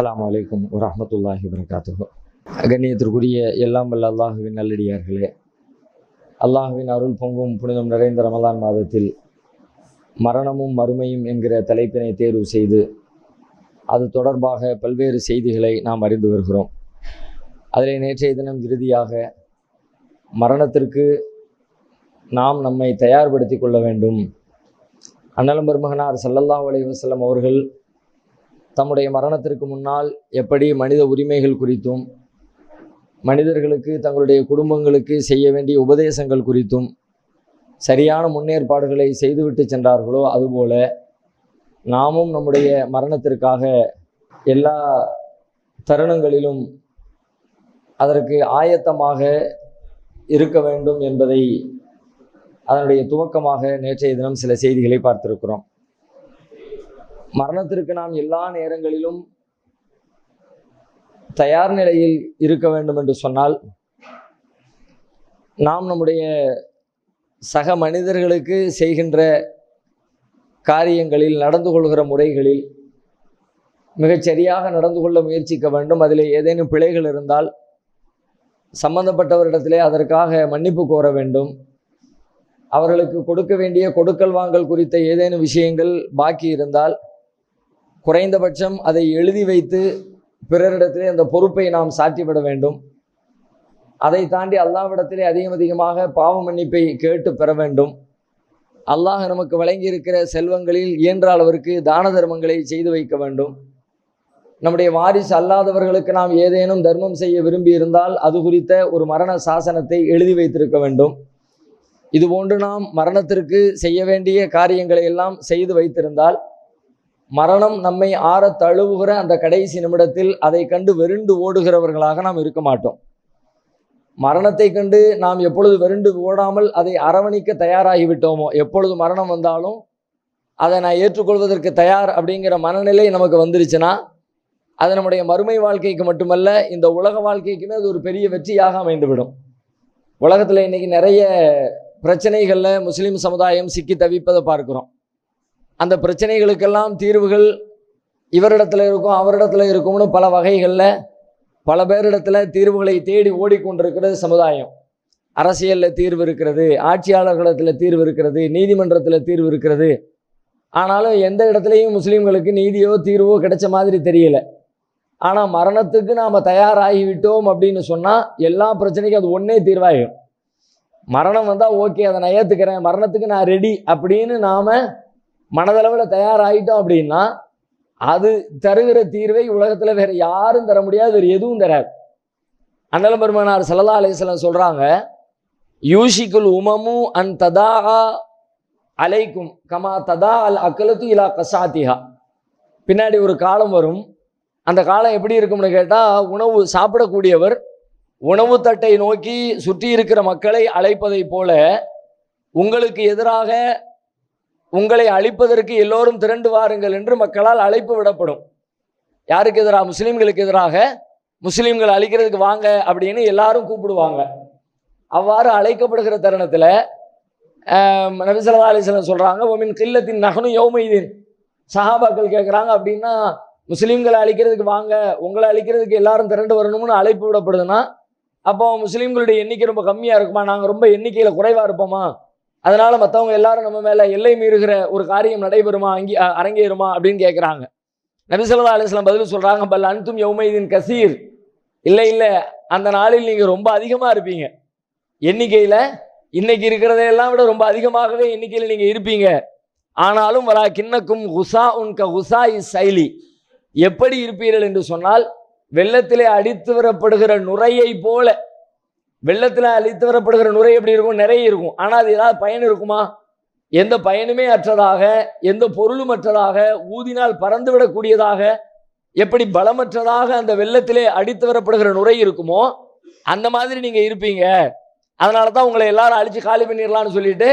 அஸ்ஸலாமு அலைக்கும் வரஹ்மத்துல்லாஹி வபரகாத்துஹு. கண்ணியத்திற்குரிய எல்லாம் வல்ல அல்லாஹுவின் நல்லடியார்களே, அல்லாஹுவின் அருள் பொங்கும் புனிதம் நிறைந்த ரமலான் மாதத்தில் மரணமும் மறுமையும் என்கிற தலைப்பினை தேர்வு செய்து அது தொடர்பாக பல்வேறு செய்திகளை நாம் அறிந்து வருகிறோம். அதில் நேற்றைய தினம் இறுதியாக மரணத்திற்கு நாம் நம்மை தயார்படுத்தி கொள்ள வேண்டும். அண்ணலம் பெருமகனார் ஸல்லல்லாஹு அலைஹி வஸல்லம் அவர்கள் தம்முடைய மரணத்திற்கு முன்னால் எப்படி மனித உரிமைகள் குறித்தும் மனிதர்களுக்கு தங்களுடைய குடும்பங்களுக்கு செய்ய வேண்டிய உபதேசங்கள் குறித்தும் சரியான முன்னேற்பாடுகளை செய்துவிட்டு சென்றார்களோ, அதுபோல நாமும் நம்முடைய மரணத்திற்காக எல்லா தருணங்களிலும் அதற்கு ஆயத்தமாக இருக்க வேண்டும் என்பதை அதனுடைய துவக்கமாக நேற்றைய தினம் சில செய்திகளை பார்த்திருக்கிறோம். மரணத்திற்கு நாம் எல்லா நேரங்களிலும் தயார் நிலையில் இருக்க வேண்டும் என்று சொன்னால், நாம் நம்முடைய சக மனிதர்களுக்கு செய்கின்ற காரியங்களில், நடந்து கொள்கிற முறைகளில் மிகச்சரியாக நடந்து கொள்ள முயற்சிக்க வேண்டும். அதில் ஏதேனும் பிழைகள் இருந்தால் சம்பந்தப்பட்டவரிடத்திலே அதற்காக மன்னிப்பு கோர வேண்டும். அவர்களுக்கு கொடுக்க வேண்டிய கொடுக்கல் வாங்கல் குறித்த ஏதேனும் விஷயங்கள் பாக்கி இருந்தால் குறைந்தபட்சம் அதை எழுதி வைத்து பிறரிடத்திலே அந்த பொறுப்பை நாம் சாட்டிவிட வேண்டும். அதை தாண்டி அல்லாஹ்விடத்திலே அதிகமாக பாவ மன்னிப்பை கேட்டு பெற வேண்டும். அல்லாஹ் நமக்கு வழங்கியிருக்கிற செல்வங்களில் இயன்ற அளவிற்கு தான தர்மங்களை செய்து வைக்க வேண்டும். நம்முடைய வாரிசு அல்லாதவர்களுக்கு நாம் ஏதேனும் தர்மம் செய்ய விரும்பி இருந்தால் அது குறித்த ஒரு மரண சாசனத்தை எழுதி வைத்திருக்க வேண்டும். இதுபோன்று நாம் மரணத்திற்கு செய்ய வேண்டிய காரியங்களை எல்லாம் செய்து வைத்திருந்தால் மரணம் நம்மை ஆற தழுவுகிற அந்த கடைசி நிமிடத்தில் அதை கண்டு வெருண்டு ஓடுகிறவர்களாக நாம் இருக்க மாட்டோம். மரணத்தை கண்டு நாம் எப்பொழுது வெருண்டு ஓடாமல் அதை அரவணிக்க தயாராகிவிட்டோமோ, எப்பொழுது மரணம் வந்தாலும் அதை நான் ஏற்றுக்கொள்வதற்கு தயார் அப்படிங்கிற மனநிலை நமக்கு வந்துருச்சுன்னா, அது நம்முடைய மறுமை வாழ்க்கைக்கு மட்டுமல்ல, இந்த உலக வாழ்க்கைக்குமே அது ஒரு பெரிய வெற்றியாக அமைந்துவிடும். உலகத்தில் இன்றைக்கி நிறைய பிரச்சனைகளில் முஸ்லீம் சமுதாயம் சிக்கி தவிப்பதை பார்க்குறோம். அந்த பிரச்சனைகளுக்கெல்லாம் தீர்வுகள் இவரிடத்துல இருக்கும், அவரிடத்துல இருக்கும்னு பல வகைகளில் பல பேரிடத்துல தீர்வுகளை தேடி ஓடிக்கொண்டிருக்கிறது சமுதாயம். அரசியலில் தீர்வு இருக்கிறது, ஆட்சியாளர்களிடத்தில் தீர்வு இருக்கிறது, நீதிமன்றத்தில் தீர்வு இருக்கிறது. ஆனாலும் எந்த இடத்துலையும் முஸ்லீம்களுக்கு நீதியோ தீர்வோ கிடைச்ச மாதிரி தெரியல. ஆனால் மரணத்துக்கு நாம் தயாராகிவிட்டோம் அப்படின்னு சொன்னால் எல்லா பிரச்சனைக்கும் அது ஒன்றே தீர்வாகும். மரணம் வந்தால் ஓகே, அதை நான் ஏற்றுக்கிறேன், மரணத்துக்கு நான் ரெடி அப்படின்னு நாம் மனதளவில் தயாராகிட்டோம் அப்படின்னா அது தருகிற தீர்வை உலகத்தில் வேறு யாரும் தர முடியாது, வேறு எதுவும் தராது. அண்ணலம் பெருமானார் ஸல்லல்லாஹு அலைஹி வஸல்லம் சொல்கிறாங்க, யூஷிக்குல் உமமு அன் ததா அலைக்கும் கமா ததா அல் அக்கலத்து இலா கசாத்திஹா. பின்னாடி ஒரு காலம் வரும். அந்த காலம் எப்படி இருக்கும்னு கேட்டால், உணவு சாப்பிடக்கூடியவர் உணவு தட்டை நோக்கி சுற்றி இருக்கிற மக்களை அழைப்பதை போல உங்களுக்கு எதிராக உங்களை அழிப்பதற்கு எல்லோரும் திரண்டு வாருங்கள் என்று மக்களால் அழைப்பு விடப்படும். யாருக்கு எதிராக? முஸ்லீம்களுக்கு எதிராக. முஸ்லீம்கள் அழிக்கிறதுக்கு வாங்க அப்படின்னு எல்லாரும் கூப்பிடுவாங்க. அவ்வாறு அழைக்கப்படுகிற தருணத்தில் நபி ஸல்லல்லாஹு அலைஹி வஸல்லம் சொல்கிறாங்க, ஒமின் கில்லத்தின் நகனு யௌமைதீன். சஹாபாக்கள் கேட்குறாங்க, அப்படின்னா முஸ்லீம்களை அழிக்கிறதுக்கு வாங்க, உங்களை அழிக்கிறதுக்கு எல்லாரும் திரண்டு வரணும்னு அழைப்பு விடப்படுதுன்னா அப்போ முஸ்லீம்களுடைய எண்ணிக்கை ரொம்ப கம்மியாக இருக்குமா? நாங்கள் ரொம்ப எண்ணிக்கையில் குறைவாக இருப்போமா? அதனால் மற்றவங்க எல்லாரும் நம்ம மேலே எல்லை மீறுகிற ஒரு காரியம் நடைபெறுமா, அரங்கேறுமா அப்படின்னு கேட்குறாங்க. நபி ஸல்லல்லாஹு அலைஹி வஸல்லம் பதில் சொல்கிறாங்க, பல் அன்தும் யௌமைதீன் கசீர். இல்லை இல்லை, அந்த நாளில் நீங்கள் ரொம்ப அதிகமாக இருப்பீங்க எண்ணிக்கையில். இன்னைக்கு இருக்கிறதையெல்லாம் விட ரொம்ப அதிகமாகவே எண்ணிக்கையில் நீங்கள் இருப்பீங்க. ஆனாலும் வரா கிண்ணக்கும் குசா உன்க குசா இஸ் சைலி. எப்படி இருப்பீர்கள் என்று சொன்னால், வெள்ளத்திலே அடித்து வரப்படுகிற நுரையை போல. வெள்ளத்தில் அழித்து வரப்படுகிற நுரை எப்படி இருக்கும்? நிறைய இருக்கும். ஆனால் அது ஏதாவது பயன் இருக்குமா? எந்த பயனுமே அற்றதாக, எந்த பொருளும் அற்றதாக, ஊதினால் பறந்து விடக்கூடியதாக, எப்படி பலமற்றதாக அந்த வெள்ளத்திலே அடித்து வரப்படுகிற நுரை இருக்குமோ அந்த மாதிரி நீங்கள் இருப்பீங்க. அதனால தான் உங்களை எல்லாரும் அழித்து காலி பண்ணிடலான்னு சொல்லிட்டு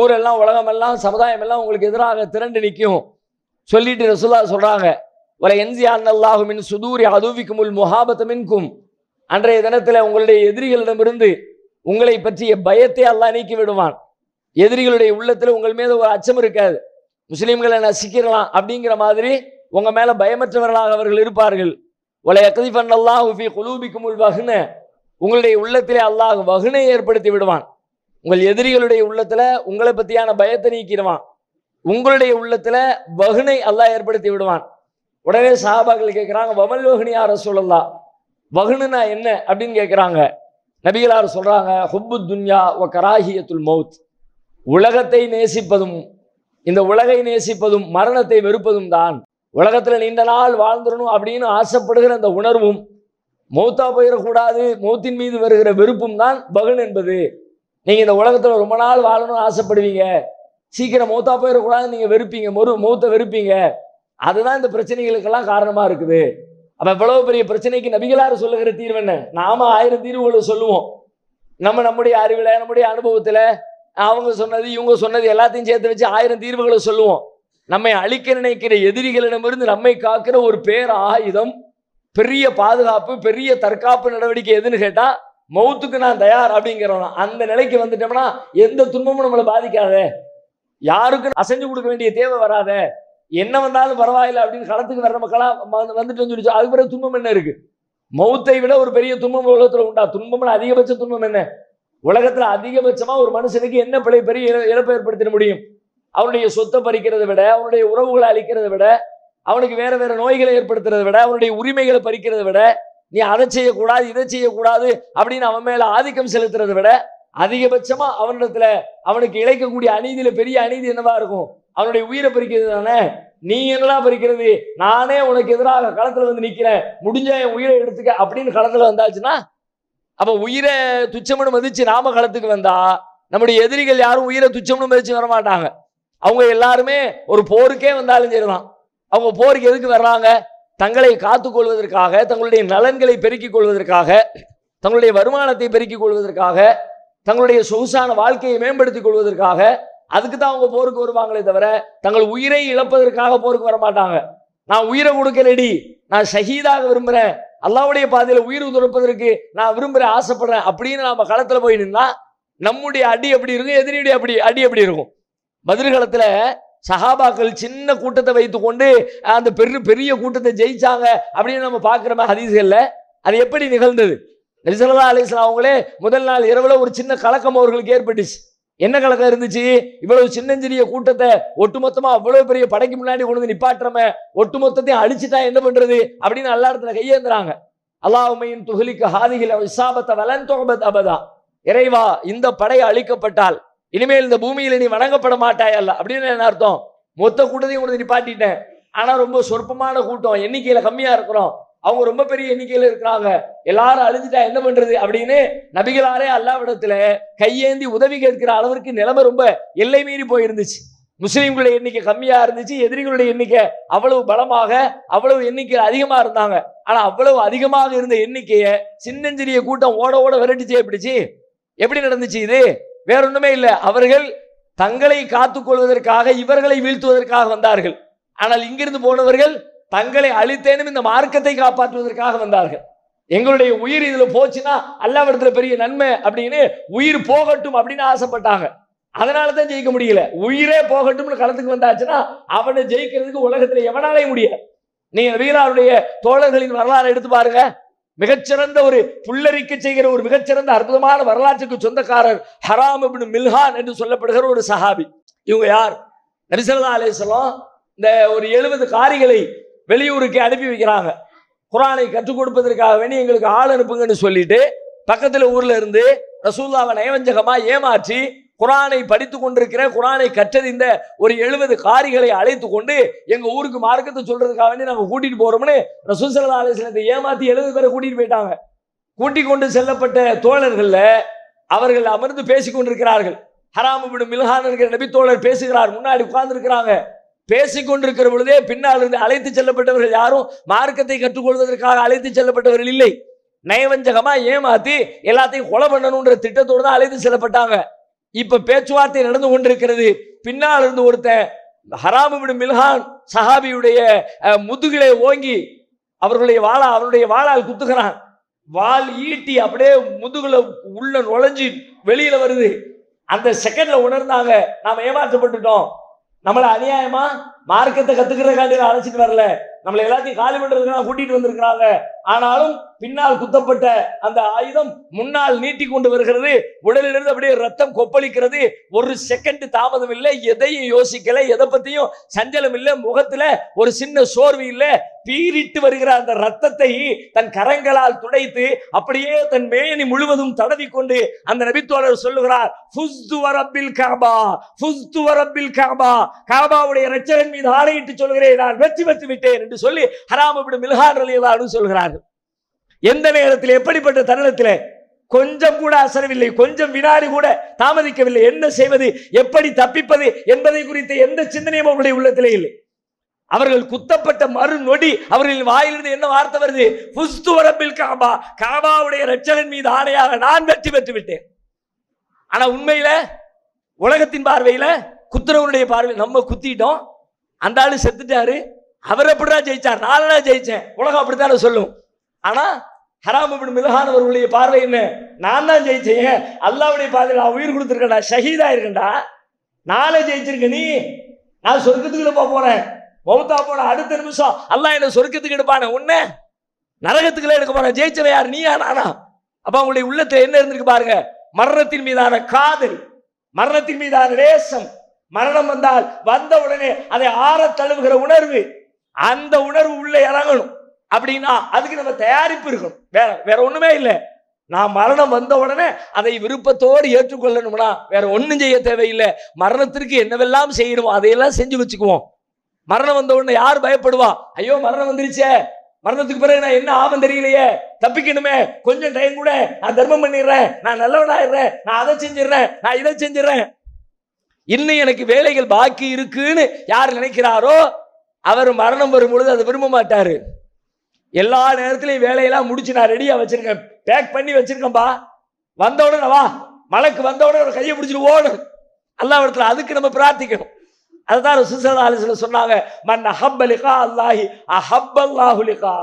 ஊரெல்லாம், உலகமெல்லாம், சமுதாயம் எல்லாம் உங்களுக்கு எதிராக திரண்டு நிற்கும் சொல்லிட்டு ரசூலுல்லாஹ் சொல்கிறாங்க, வல என்சியான்னல்லாஹு மின் சுதூரி அதுவிக்குமுல் முஹாபத மின்கும். அன்றைய தினத்தில் உங்களுடைய எதிரிகளிடமிருந்து உங்களை பற்றிய பயத்தை அல்லாஹ் நீக்கி விடுவான். எதிரிகளுடைய உள்ளத்தில் உங்கள் மீது ஒரு அச்சம் இருக்காது. முஸ்லீம்களை நசிக்கிறலாம் அப்படிங்கிற மாதிரி உங்க மேல பயமற்றவர்களாக அவர்கள் இருப்பார்கள். வலயக்திஃபன்னல்லாஹு ஃபீ குலூபிக்குமுல் வஹ்ன, உங்களுடைய உள்ளத்திலே அல்லாஹ் வஹ்னை ஏற்படுத்தி விடுவான். உங்கள் எதிரிகளுடைய உள்ளத்துல உங்களை பத்தியான பயத்தை நீக்கிடுவான். உங்களுடைய உள்ளத்துல வஹ்னை அல்லாஹ் ஏற்படுத்தி விடுவான். உடனே சஹாபாக்கள் கேட்கிறாங்க, வமல் வஹ்னி யா ரசூலல்லாஹ், வஹ்னுனா என்ன அப்படின்னு கேட்கிறாங்க. நபிகளார் சொல்றாங்க, ஹுப்பு துன்யா வ கராஹியத்துல் மௌத், உலகத்தை நேசிப்பதும் இந்த உலகை நேசிப்பதும் மரணத்தை வெறுப்பதும் தான். உலகத்துல நீண்ட நாள் வாழ்ந்துடணும் அப்படின்னு ஆசைப்படுகிற அந்த உணர்வும், மௌத்தா போயிடக்கூடாது மௌத்தின் மீது வருகிற வெறுப்பும் தான் பகன் என்பது. நீங்க இந்த உலகத்துல ரொம்ப நாள் வாழணும்னு ஆசைப்படுவீங்க, சீக்கிரம் மௌத்தா போயிடக்கூடாது நீங்க வெறுப்பீங்க, மௌத்தை வெறுப்பீங்க. அதுதான் இந்த பிரச்சனைகளுக்கெல்லாம் காரணமா இருக்குது. அப்ப எவ்வளவு பெரிய பிரச்சனைக்கு நபிகளார் சொல்லுகிற தீர்வு என்ன? நாம 1000 தீர்வுகளை சொல்லுவோம். நம்முடைய அறிவுல, நம்முடைய அனுபவத்துல, அவங்க சொன்னது இவங்க சொன்னது எல்லாத்தையும் சேர்த்து வச்சு 1000 தீர்வுகளை சொல்லுவோம். நம்மை அழிக்க நினைக்கிற எதிரிகளிடமிருந்து நம்மை காக்கிற ஒரு பேர் ஆயுதம், பெரிய பாதுகாப்பு, பெரிய தற்காப்பு நடவடிக்கை எதுன்னு கேட்டா, மௌத்துக்கு நான் தயார் அப்படிங்கிறோம். அந்த நிலைக்கு வந்துட்டோம்னா எந்த துன்பமும் நம்மளை பாதிக்காத, யாருக்கும் அசைஞ்சு கொடுக்க வேண்டிய தேவை வராத, என்ன வந்தாலும் பரவாயில்லை அப்படின்னு களத்துக்கு வர்ற மக்களா வந்துட்டு சொல்லி, அதுக்கு பிறகு துன்பம் என்ன இருக்கு? மௌத்தை விட ஒரு பெரிய துன்பம் உலகத்துல உண்டா? துன்பம் அதிகபட்ச துன்பம் என்ன? உலகத்துல அதிகபட்சமா ஒரு மனுஷனுக்கு என்ன பெரிய இழப்பை ஏற்படுத்திட முடியும்? அவனுடைய சொத்தை பறிக்கிறதை விட, அவனுடைய உறவுகளை அழிக்கிறதை விட, அவனுக்கு வேற வேற நோய்களை ஏற்படுத்துறதை விட, அவனுடைய உரிமைகளை பறிக்கிறதை விட, நீ அதை செய்யக்கூடாது இதை செய்யக்கூடாது அப்படின்னு அவன் மேல ஆதிக்கம் செலுத்துறதை விட, அதிகபட்சமா அவனிடத்துல அவனுக்கு இழைக்கக்கூடிய அநீதியில பெரிய அநீதி என்னவா இருக்கும்? அவனுடைய உயிரை பறிக்கிறது தானே. நீ என்னடா பறிக்கிறது, நானே உனக்கு எதிராக களத்துல வந்து நிக்கிறேன், முடிஞ்ச என் உயிரை எடுத்துக்க அப்படின்னு களத்துல வந்தாச்சுன்னா, அப்ப உயிரை துச்சம்னு மதிச்சு நாம களத்துக்கு வந்தா நம்முடைய எதிரிகள் யாரும் உயிரை துச்சம்னு மதிச்சு வரமாட்டாங்க. அவங்க எல்லாருமே ஒரு போருக்கே வந்தாலும் சரிதான். அவங்க போருக்கு எதுக்கு வர்றாங்க? தங்களை காத்துக் கொள்வதற்காக, தங்களுடைய நலன்களை பெருக்கிக் கொள்வதற்காக, தங்களுடைய வருமானத்தை பெருக்கிக் கொள்வதற்காக, தங்களுடைய சொகுசான வாழ்க்கையை மேம்படுத்திக் கொள்வதற்காக, அதுக்கு தான் அவங்க போருக்கு வருவாங்களே தவிர தங்கள் உயிரை இழப்பதற்காக போருக்கு வர மாட்டாங்க. நான் உயிரை கொடுக்க ரெடி, நான் ஷஹீதாக விரும்புறேன், அல்லாஹ்வுடைய பாதையில உயிர் துறப்பதற்கு நான் விரும்புறேன், ஆசைப்படுறேன் அப்படின்னு நாம களத்துல போய் நின்னா நம்முடைய அடி எப்படி இருக்கும், எதிரியுடைய அடி எப்படி இருக்கும்? பதில் களத்துல சஹாபாக்கள் சின்ன கூட்டத்தை வைத்துக் கொண்டு அந்த பெரிய கூட்டத்தை ஜெயிச்சாங்க அப்படின்னு நம்ம பார்க்கிறோமே ஹதீஸ்கள்ல. அது எப்படி நிகழ்ந்தது? நபி ஸல்லல்லாஹு அலைஹி வஸல்லம் அவங்களே முதல் நாள் இரவுல ஒரு சின்ன கலக்கம் அவர்களுக்கு ஏற்பட்டுச்சு. என்ன கலக்கம் இருந்துச்சு? இவ்வளவு சின்னஞ்சிறிய கூட்டத்தை ஒட்டுமொத்தமா அவ்வளவு பெரிய படைக்கு முன்னாடி கொண்டு வந்து நிப்பாட்டுறமே, ஒட்டுமொத்தத்தையும் அழிச்சுட்டா என்ன பண்றது அப்படின்னு அல்லா இடத்துல கையேந்துறாங்க. அல்லாஹும்ம துஹ்லிக ஹாதிஹில் இஸாபத வலன் துஅபத் அபதா, இறைவா இந்த படை அழிக்கப்பட்டால் இனிமேல் இந்த பூமியில நீ வணங்கப்பட மாட்டாய் அல்ல அப்படின்னு என்ன அர்த்தம்? மொத்த கூட்டத்தையும் கொண்டு நிப்பாட்டிட்டேன், ஆனா ரொம்ப சொற்பமான கூட்டம், எண்ணிக்கையில கம்மியா இருக்கிறோம், அவங்க ரொம்ப பெரிய எண்ணிக்கையில இருக்கிறாங்க, எல்லாரும் அழிஞ்சிட்டா என்ன பண்றது அப்படின்னு நபிகளாரே அல்லாஹ்விடத்துல கையேந்தி உதவி கேட்கிற அளவிற்கு நிலைமை ரொம்ப எல்லை மீறி போயிருந்துச்சு. முஸ்லிம்களுடைய எண்ணிக்கை கம்மியா இருந்துச்சு, எதிரிகளுடைய எண்ணிக்கை அவ்வளவு பலமாக அவ்வளவு எண்ணிக்கை அதிகமா இருந்தாங்க. ஆனா அவ்வளவு அதிகமாக இருந்த எண்ணிக்கையை சின்னஞ்சிறிய கூட்டம் ஓட ஓட விரட்டிச்சே பிடிச்சு. எப்படி நடந்துச்சு இது? வேற ஒண்ணுமே இல்லை, அவர்கள் தங்களை காத்துக் கொள்வதற்காக இவர்களை வீழ்த்துவதற்காக வந்தார்கள். ஆனால் இங்கிருந்து போனவர்கள் தங்களை அழித்தேனும் இந்த மார்க்கத்தை காப்பாற்றுவதற்காக வந்தார்கள். எங்களுடைய உயிர் இதுல போச்சுன்னா அல்லாஹ்விடத்துல பெரிய நன்மை அப்படின்னு உயிர் போகட்டும் அப்படின்னு ஆசைப்பட்டாங்க. அதனாலதான் ஜெயிக்க முடியல. உயிரே போகட்டும்னு களத்துக்கு வந்தாச்சுன்னா அவனை ஜெயிக்கிறதுக்கு உலகத்துல எவனாலே முடியாது. நீங்க நபிகளாருடைய தோழர்களின் வரலாறு எடுத்து பாருங்க. மிகச்சிறந்த ஒரு புல்லரிக்க செய்கிற ஒரு மிகச்சிறந்த அற்புதமான வரலாற்றுக்கு சொந்தக்காரர் ஹராம் இப்னு மில்ஹான் என்று சொல்லப்படுகிற ஒரு சஹாபி. இவங்க யார்? நபி ஸல்லல்லாஹு அலைஹி வஸல்லம் இந்த ஒரு 70 காரிகளை வெளியூருக்கு அனுப்பி வைக்கிறாங்க. குர்ஆனை கற்றுக் கொடுப்பதற்காக வேண்டி எங்களுக்கு ஆள் அனுப்புங்கன்னு சொல்லிட்டு பக்கத்துல ஊர்ல இருந்து ரசூலுல்லாஹ்வை நயவஞ்சகமா ஏமாற்றி குர்ஆனை படித்துக் கொண்டிருக்கிற, குர்ஆனை கற்றறிந்த ஒரு 70 காரிகளை அழைத்து கொண்டு எங்க ஊருக்கு மார்க்கத்தை சொல்றதுக்காக வேண்டி நாங்க கூட்டிட்டு போறோம்னு ரசூல் ஸல்லல்லாஹு அலைஹி வஸல்லத்தை ஏமாத்தி 70 பேரை கூட்டிட்டு போயிட்டாங்க. கூட்டிக் கொண்டு செல்லப்பட்ட தோழர்கள்ல அவர்கள் அமர்ந்து பேசிக் கொண்டிருக்கிறார்கள். ஹராம் இப்னு மில்ஹான் என்கிற நபி தோழர் பேசுகிறார், முன்னாடி உட்கார்ந்து இருக்கிறாங்க. பேசிக்கொண்டிருக்கிற பொழுதே பின்னால் இருந்து அழைத்து செல்லப்பட்டவர்கள் யாரும் மார்க்கத்தை கற்றுக்கொள்வதற்காக அழைத்து செல்லப்பட்டவர்கள் இல்லை. நயவஞ்சகமா ஏமாத்தி எல்லாத்தையும் கொலை பண்ணணும்ன்ற திட்டத்தோடு தான் அழைத்து செல்லப்பட்டாங்க. இப்ப பேச்சுவார்த்தை நடந்து கொண்டிருக்கிறது. பின்னால் இருந்து ஒருத்தன் ஹராம் இப்னு மில்ஹான் சஹாபியுடைய முதுகிலே ஓங்கி அவருடைய வாளால் குத்துகிறான். வாள் ஈட்டி அப்படியே முதுகுல உள்ள நுழைஞ்சு வெளியில வருது. அந்த செகண்ட்ல உணர்ந்தாங்க, நாம ஏமாற்றப்பட்டுட்டோம், நம்மள அநியாயமா மார்க்கத்தை கத்துக்கிறதுக்காண்டி அழைச்சிட்டு வரல, நம்மளை எல்லாத்தையும் காலி பண்றதுக்கு கூட்டிட்டு வந்திருக்கிறாங்க. ஆனாலும் பின்னால் குத்தப்பட்ட அந்த ஆயுதம் முன்னால் நீட்டி கொண்டு வருகிறது. உடலிலிருந்து அப்படியே ரத்தம் கொப்பளிக்கிறது. ஒரு செகண்ட் தாமதம் இல்லை, எதையும் யோசிக்கல, எதை பத்தியும் சஞ்சலம் இல்லை, முகத்துல ஒரு சின்ன சோர்வு இல்லை. பீரிட்டு வருகிற அந்த ரத்தத்தை தன் கரங்களால் துடைத்து அப்படியே தன் மேனி முழுவதும் தடவி கொண்டு அந்த நபித்தோழர் சொல்லுகிறார், ஃபுஸ்து வரப்பில் கஅபா, ஃபுஸ்து வரப்பில் கஅபா, கஅபாவுடைய இரட்சகன் மீது ஆணையிட்டு சொல்கிறேன், நான் வெற்றி பெற்று விட்டேன் என்று சொல்லி ஹராம் இப்னு மில்ஹான் ரலியல்லாஹு அன்ஹு சொல்கிறார்கள். எந்த நேரத்தில், எப்படிப்பட்ட தருணத்தில்? கொஞ்சம் கூட அசரவில்லை, கொஞ்சம் வினாடி கூட தாமதிக்கவில்லை. என்ன செய்வது, எப்படி தப்பிப்பது என்பதை குறித்த எந்த சிந்தனையும் அவருடைய உள்ளத்திலே இல்லை. அவர்கள் குத்தப்பட்ட மறு நொடி அவர்களின் வாயிலிருந்து என்ன வார்த்தை வருது? ஃபுஸ்து வரப்பில் கஅபா, கஅபாவுடைய இரட்சகன் மீது ஆணையாக நான் வெற்றி பெற்று விட்டேன். ஆனா உண்மையில உலகத்தின் பார்வையில, குத்துறவனுடைய பார்வையில் நம்ம குத்திட்டோம், அந்த ஆளு செத்துட்டாரு, அவர் எப்படிதான் ஜெயிச்சார், நானா ஜெயிச்சேன், உலகம் அப்படித்தானே சொல்லும். ஆனா ஹராம் இப்னு மில்ஹான் அவர்களுடைய பார்வை என்ன? நான் தான் ஜெயிச்சேன், அல்லாஹ்வுடைய பார்வையில் நான் உயிர் கொடுத்துருக்கேன்டா, ஷஹீதா இருக்கேன்டா, நாளை ஜெயிச்சிருக்க நீ, நான் சொர்க்கத்துக்குள்ள போக போறேன், மௌத்தா போன அடுத்த நிமிஷம் அல்லாஹ் என்ன சொர்க்கத்துக்கு எடுப்பானே, உன்னை நரகத்துக்குள்ள எடுக்க போறேன். ஜெயிச்சவன் யார், நீயா நானா? அப்ப அவங்களுடைய உள்ளத்துல என்ன இருந்திருக்கு பாருங்க, மரணத்தின் மீதான காதல், மரணத்தின் மீதான நேசம். மரணம் வந்தால் வந்த உடனே அதை ஆற தழுவுகிற உணர்வு, அந்த உணர்வு உள்ள இறங்கணும். அப்படின்னா அதுக்கு நம்ம தயாரிப்பு இருக்கணும், வேற ஒண்ணுமே இல்லை. நான் மரணம் வந்த உடனே அதை விருப்பத்தோடு ஏற்றுக்கொள்ளணும்னா வேற ஒன்றும் செய்ய தேவையில்லை. மரணத்திற்கு என்னவெல்லாம் செய்யணுமோ அதையெல்லாம் செஞ்சு வச்சுக்குவோம். மரணம் வந்த உடனே யார் பயப்படுவா? ஐயோ மரணம் வந்துருச்சே, மரணத்துக்கு பிறகு நான் என்ன ஆகும் தெரியலையே, தப்பிக்கணுமே, கொஞ்சம் டைம் கூட, நான் தர்மம் பண்ணிடுறேன், நான் நல்லவனாயிடுறேன், நான் அதை செஞ்சிடறேன், நான் இதை செஞ்சிடறேன், இன்னும் எனக்கு வேலைகள் பாக்கி இருக்குன்னு யார் நினைக்கிறாரோ அவர் மரணம் வரும் பொழுது அதை விரும்ப மாட்டாரு. எல்லா நேரத்திலையும் வேலையெல்லாம் முடிச்சு நான் ரெடியா வச்சிருக்கேன், பேக் பண்ணி வச்சிருக்கேன்பா, வந்த உடனே வா, மலைக்கு வந்த உடனே ஒரு கையை பிடிச்சிட்டு ஓடும் அல்லாஹ்விடத்துல. அதுக்கு நம்ம பிரார்த்திக்கணும். அதுதான் ரசூல் ஸல்லல்லாஹு அலைஹி வஸல்லம் சொன்னாங்க, மன் அஹப்ப லிகா அல்லாஹி அஹப்பல்லாஹு லிகா.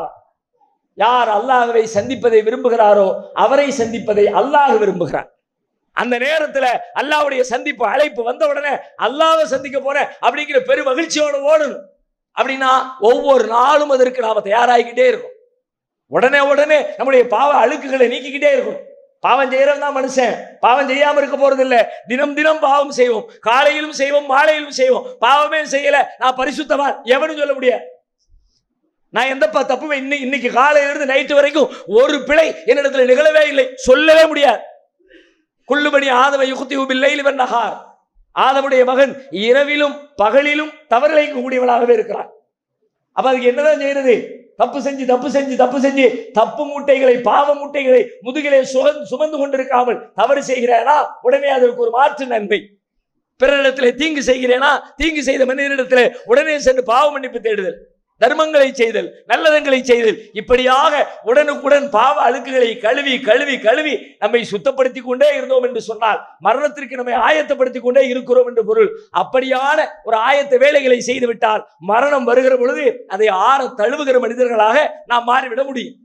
யார் அல்லாஹ்வை சந்திப்பதை விரும்புகிறாரோ அவரை சந்திப்பதை அல்லாஹ் விரும்புகிறார். அந்த நேரத்துல அல்லாஹ்வுடைய சந்திப்பு அழைப்பு வந்த உடனே அல்லாஹ்வை சந்திக்க போறேன் அப்படிங்கிற பெரும் மகிழ்ச்சியோட ஓடணும். அப்படின்னா ஒவ்வொரு நாளும் அதற்கு நாம தயாராகிக்கிட்டே இருக்கும். உடனே நம்முடைய பாவ அழுக்குகளை நீக்கிக்கிட்டே இருக்கும். பாவம் செய்யறவன் தான் மனுஷன், பாவம் செய்யாம இருக்க போறது இல்ல. தினம் தினம் பாவம் செய்வோம், காலையிலும் செய்வோம், மாலையிலும் செய்வோம். பாவமே செய்யல நான் பரிசுத்தவான் எவனும் சொல்ல முடியாது. நான் எந்த தப்புமே இன்னைக்கு காலையிலிருந்து நைட்டு வரைக்கும் ஒரு பிழை என்னிடத்துல நிகழவே இல்லை, சொல்லவே முடியாது. குல்லுபனி ஆதம யுக்திஹு பில்லைலி வன்னஹார். ஆதமுடைய மகன் இரவிலும் பகலிலும் தவறுகளை கூடியவனாகவே இருக்கிறான். அப்ப அதுக்கு என்னதான் செய்யறது? தப்பு செஞ்சு தப்பு மூட்டைகளை, பாவ மூட்டைகளை முதுகிலே சுமந்து கொண்டிருக்காமல் தவறு செய்கிறேனா உடனே அதற்கு ஒரு மாற்று நன்மை. பிறரிடத்தில் தீங்கு செய்கிறேனா, தீங்கு செய்த மனிதனிடத்தில் உடனே சென்று பாவ மன்னிப்பு தேடுதல், தர்மங்களை செய்தல், நல்லதங்களை செய்தல், இப்படியாக உடனுக்குடன் பாவ அழுக்குகளை கழுவி நம்மை சுத்தப்படுத்தி கொண்டே இருந்தோம் என்று சொன்னால் மரணத்திற்கு நம்மை ஆயத்தப்படுத்தி கொண்டே இருக்கிறோம் என்று பொருள். அப்படியான ஒரு ஆயத்த வேலைகளை செய்துவிட்டால் மரணம் வருகிற பொழுது அதை ஆற தழுவுகிற மனிதர்களாக நாம் மாறிவிட முடியும்.